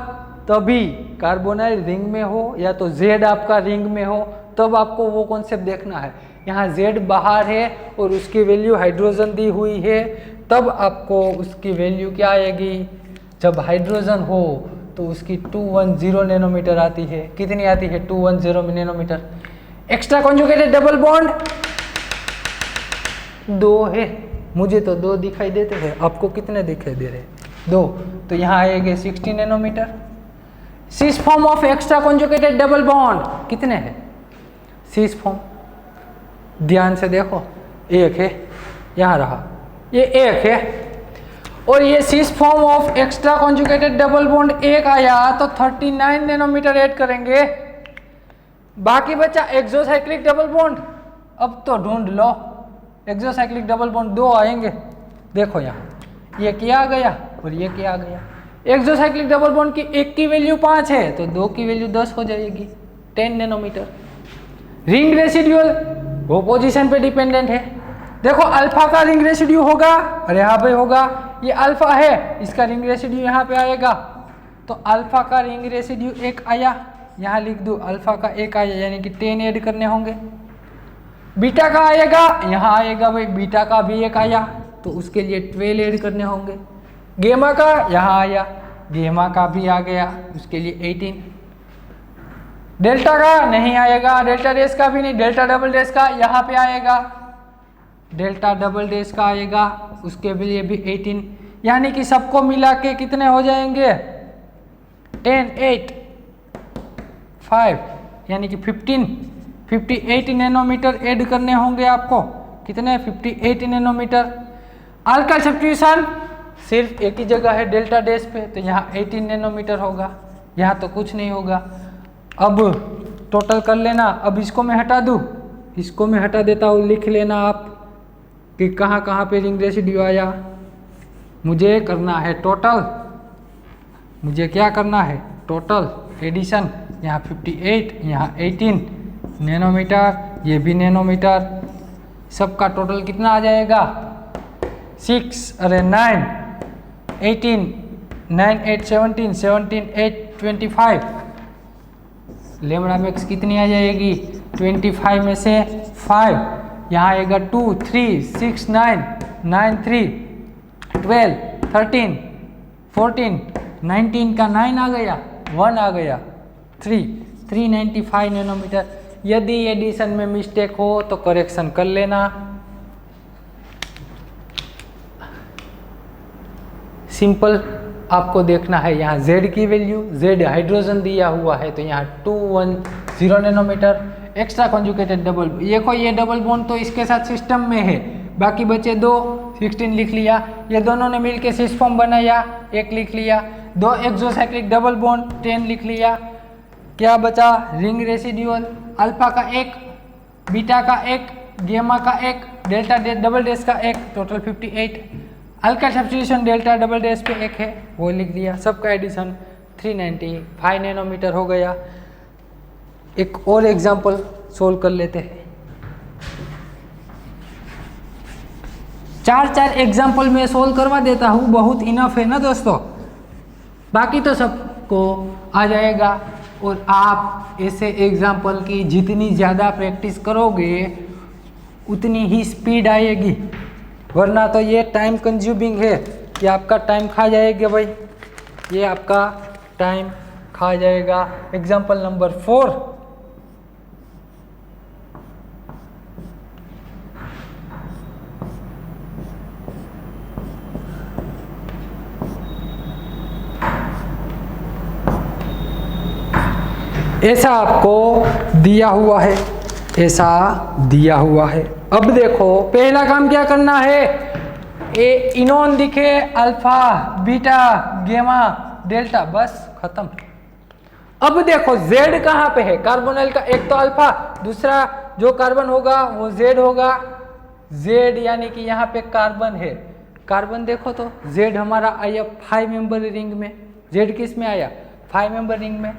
तभी कार्बोनाइल रिंग में हो, या तो Z आपका रिंग में हो, तब आपको वो कॉन्सेप्ट देखना है। यहाँ Z बाहर है और उसकी वैल्यू हाइड्रोजन दी हुई है, तब आपको उसकी वैल्यू क्या आएगी? जब हाइड्रोजन हो तो उसकी 210 नैनोमीटर आती है। कितनी आती है? 210 nanometre. Extra conjugated double bond 2 है, मुझे तो 2 दिखाई देते हैं, आपको कितने दिखाई दे रहे हैं? 2, तो यहाँ आएंगे 60 nanometre. Cis form of extra conjugated double bond कितने हैं? सिस फॉर्म ध्यान से देखो, 1 है, यहाँ रहा, ये 1 है, और ये cis form of extra conjugated double bond 1 आया तो 39 नैनोमीटर ऐड करेंगे। बाकी बचा एक्सोसाइक्लिक डबल बॉन्ड। अब तो ढूंढ लो, एक्सोसाइक्लिक डबल बॉन्ड 2 आएंगे। देखो यहाँ ये क्या आ गया और ये क्या आ गया। एक्सोसाइक्लिक डबल बॉन्ड की 1 की वैल्यू 5 है तो 2 की वैल्यू 10 हो जाएगी, 10 नैनोमीटर। रिंग रेसिड्यूअल वो पोजीशन पे डिपेंडेंट है। देखो अल्फा का रिंग रेसिड्यू होगा, अरे हाँ भाई होगा, ये अल्फा है, इसका रिंग रेसिड्यू यहाँ पे आएगा, तो अल्फा का रिंग रेसिड्यू 1 आया, यहाँ लिख दूँ अल्फा का 1 आया, यानी कि 10 ऐड करने होंगे। बीटा का आएगा, यहाँ आएगा भाई, बीटा का भी 1 आया तो उसके लिए 12 ऐड करने होंगे। गेमा का यहाँ आया, गेमा का भी आ गया, उसके लिए 18। डेल्टा का नहीं आएगा, डेल्टा डैश का भी नहीं, डेल्टा डबल डैश का यहाँ पे आएगा, डेल्टा डबल डैश का आएगा, उसके लिए भी 18, यानी कि सबको मिला के कितने हो जाएंगे 10, 8, 5 यानी कि 58 नैनोमीटर ऐड करने होंगे आपको। कितने 58 नैनोमीटर। अल्काइल सब्स्टिट्यूशन सिर्फ एक ही जगह है डेल्टा डैश पे, तो यहाँ 18 नैनोमीटर होगा, यहाँ तो कुछ नहीं होगा। अब टोटल कर लेना। अब इसको मैं हटा दूँ, इसको मैं हटा देता हूँ, लिख लेना आप कि कहाँ कहाँ पे रिंग रेसिड्यू आया। मुझे करना है टोटल, मुझे क्या करना है टोटल एडिशन। यहाँ 58, यहाँ 18 नैनोमीटर, ये भी नैनोमीटर, सबका टोटल कितना आ जाएगा 9, 18, 9, 8, 17, 17, 8, 25। लेमड़ा मैक्स कितनी आ जाएगी 25 में से 5, यहाँ आएगा 2, 3, 6, 9, 9, 3, 12, 13, 14, 19 का 9 आ गया, 1 आ गया, 395 नैनोमीटर। यदि एडिशन में मिस्टेक हो तो करेक्शन कर लेना। सिंपल आपको देखना है, यहाँ Z की वैल्यू, Z हाइड्रोजन दिया हुआ है तो यहाँ 210 नैनोमीटर। एक्स्ट्रा कॉन्जुगेटेड डबल, देखो ये डबल बॉन्ड तो इसके साथ सिस्टम में है, बाकी बचे 2, 16 लिख लिया। ये दोनों ने मिलके सिस फॉर्म बनाया, 1 लिख लिया। 2 एक्सोसाइक्लिक डबल बॉन्ड 10 लिख लिया। क्या बचा रिंग रेसिड्यूअल, अल्फा का 1, बीटा का 1, गेमा का 1, डेल्टा डबल डैश का 1, total 58। Alkyl substitution delta double dash पे 1 है, वो लिख दिया। सबका एडिशन 395 नैनोमीटर हो गया। एक और एग्जांपल सोल्व कर लेते हैं। 4 एग्जांपल में सोल्व करवा देता हूँ, बहुत इनफ है ना दोस्तों, बाकी तो सबको आ जाएगा। और आप ऐसे एग्जाम्पल की जितनी ज़्यादा प्रैक्टिस करोगे उतनी ही स्पीड आएगी, वरना तो ये टाइम कंज्यूमिंग है, ये आपका टाइम खा जाएगा भाई, ये आपका टाइम खा जाएगा। एग्जाम्पल नंबर 4, ऐसा आपको दिया हुआ है, ऐसा दिया हुआ है। अब देखो पहला काम क्या करना है, ए इनोन दिखे, अल्फा, बीटा, गेमा, डेल्टा, बस खत्म। अब देखो Z कहाँ पे है, कार्बोनिल का एक तो अल्फा, दूसरा जो कार्बन होगा वो Z होगा। Z यानी कि यहाँ पे कार्बन है, कार्बन देखो तो Z हमारा आया 5 मेंबर रिंग में, Z किस में आया 5 मेंबर रिंग में।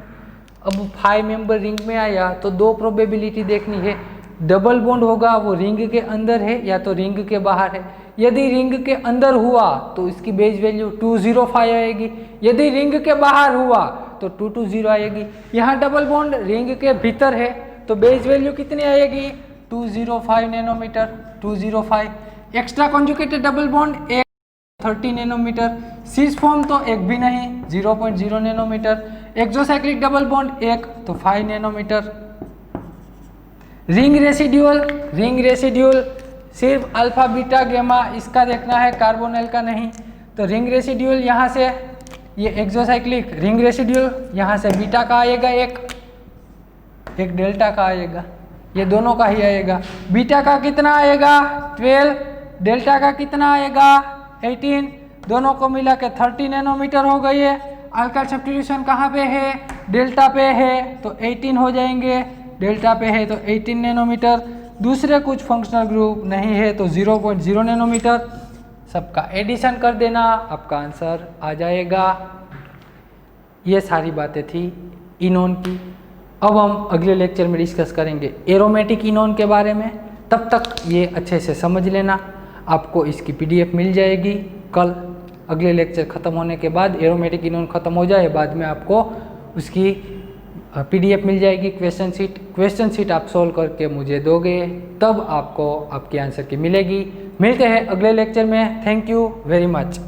अब 5 मेंबर रिंग में आया तो 2 प्रोबेबिलिटी देखनी है, डबल बॉन्ड होगा वो रिंग के अंदर है या तो रिंग के बाहर है। यदि रिंग के अंदर हुआ तो इसकी बेस वैल्यू 205 आएगी, यदि रिंग के बाहर हुआ तो 220 आएगी। यहाँ डबल बॉन्ड रिंग के भीतर है तो बेस वैल्यू कितनी आएगी 205 nanometre, 205। Extra conjugated double bond 30 nanometre, cis form तो एक भी नहीं 0.0 नैनोमीटर। एक्सोसाइक्लिक डबल बॉन्ड 1 तो 5 नैनोमीटर। रिंग रेसिड्यूल सिर्फ अल्फा बीटा गेमा इसका देखना है, कार्बोनिल का नहीं। तो रिंग रेसिड्यूल यहाँ से ये एक्सोसाइक्लिक रिंग रेसिड्यूल यहाँ से बीटा का आएगा, एक डेल्टा का आएगा, ये दोनों का ही आएगा। बीटा का कितना आएगा 12, डेल्टा का कितना आएगा 18, दोनों को मिला के 30 नैनोमीटर हो गई है। अल्काइल सब्स्टिट्यूशन कहाँ पे है, डेल्टा पे है तो 18 हो जाएंगे, डेल्टा पे है तो 18 नैनोमीटर। दूसरे कुछ फंक्शनल ग्रुप नहीं है तो 0.0 नैनोमीटर। सबका एडिशन कर देना, आपका आंसर आ जाएगा। ये सारी बातें थी इनोन की। अब हम अगले लेक्चर में डिस्कस करेंगे एरोमेटिक इनोन के बारे में। तब तक ये अच्छे से समझ लेना, आपको इसकी PDF मिल जाएगी कल। अगले लेक्चर ख़त्म होने के बाद एरोमेटिक इनोन ख़त्म हो जाए, बाद में आपको उसकी PDF मिल जाएगी, क्वेश्चन शीट आप सोल्व करके मुझे दोगे, तब आपको आपके आंसर की मिलेगी। मिलते हैं अगले लेक्चर में। Thank you very much.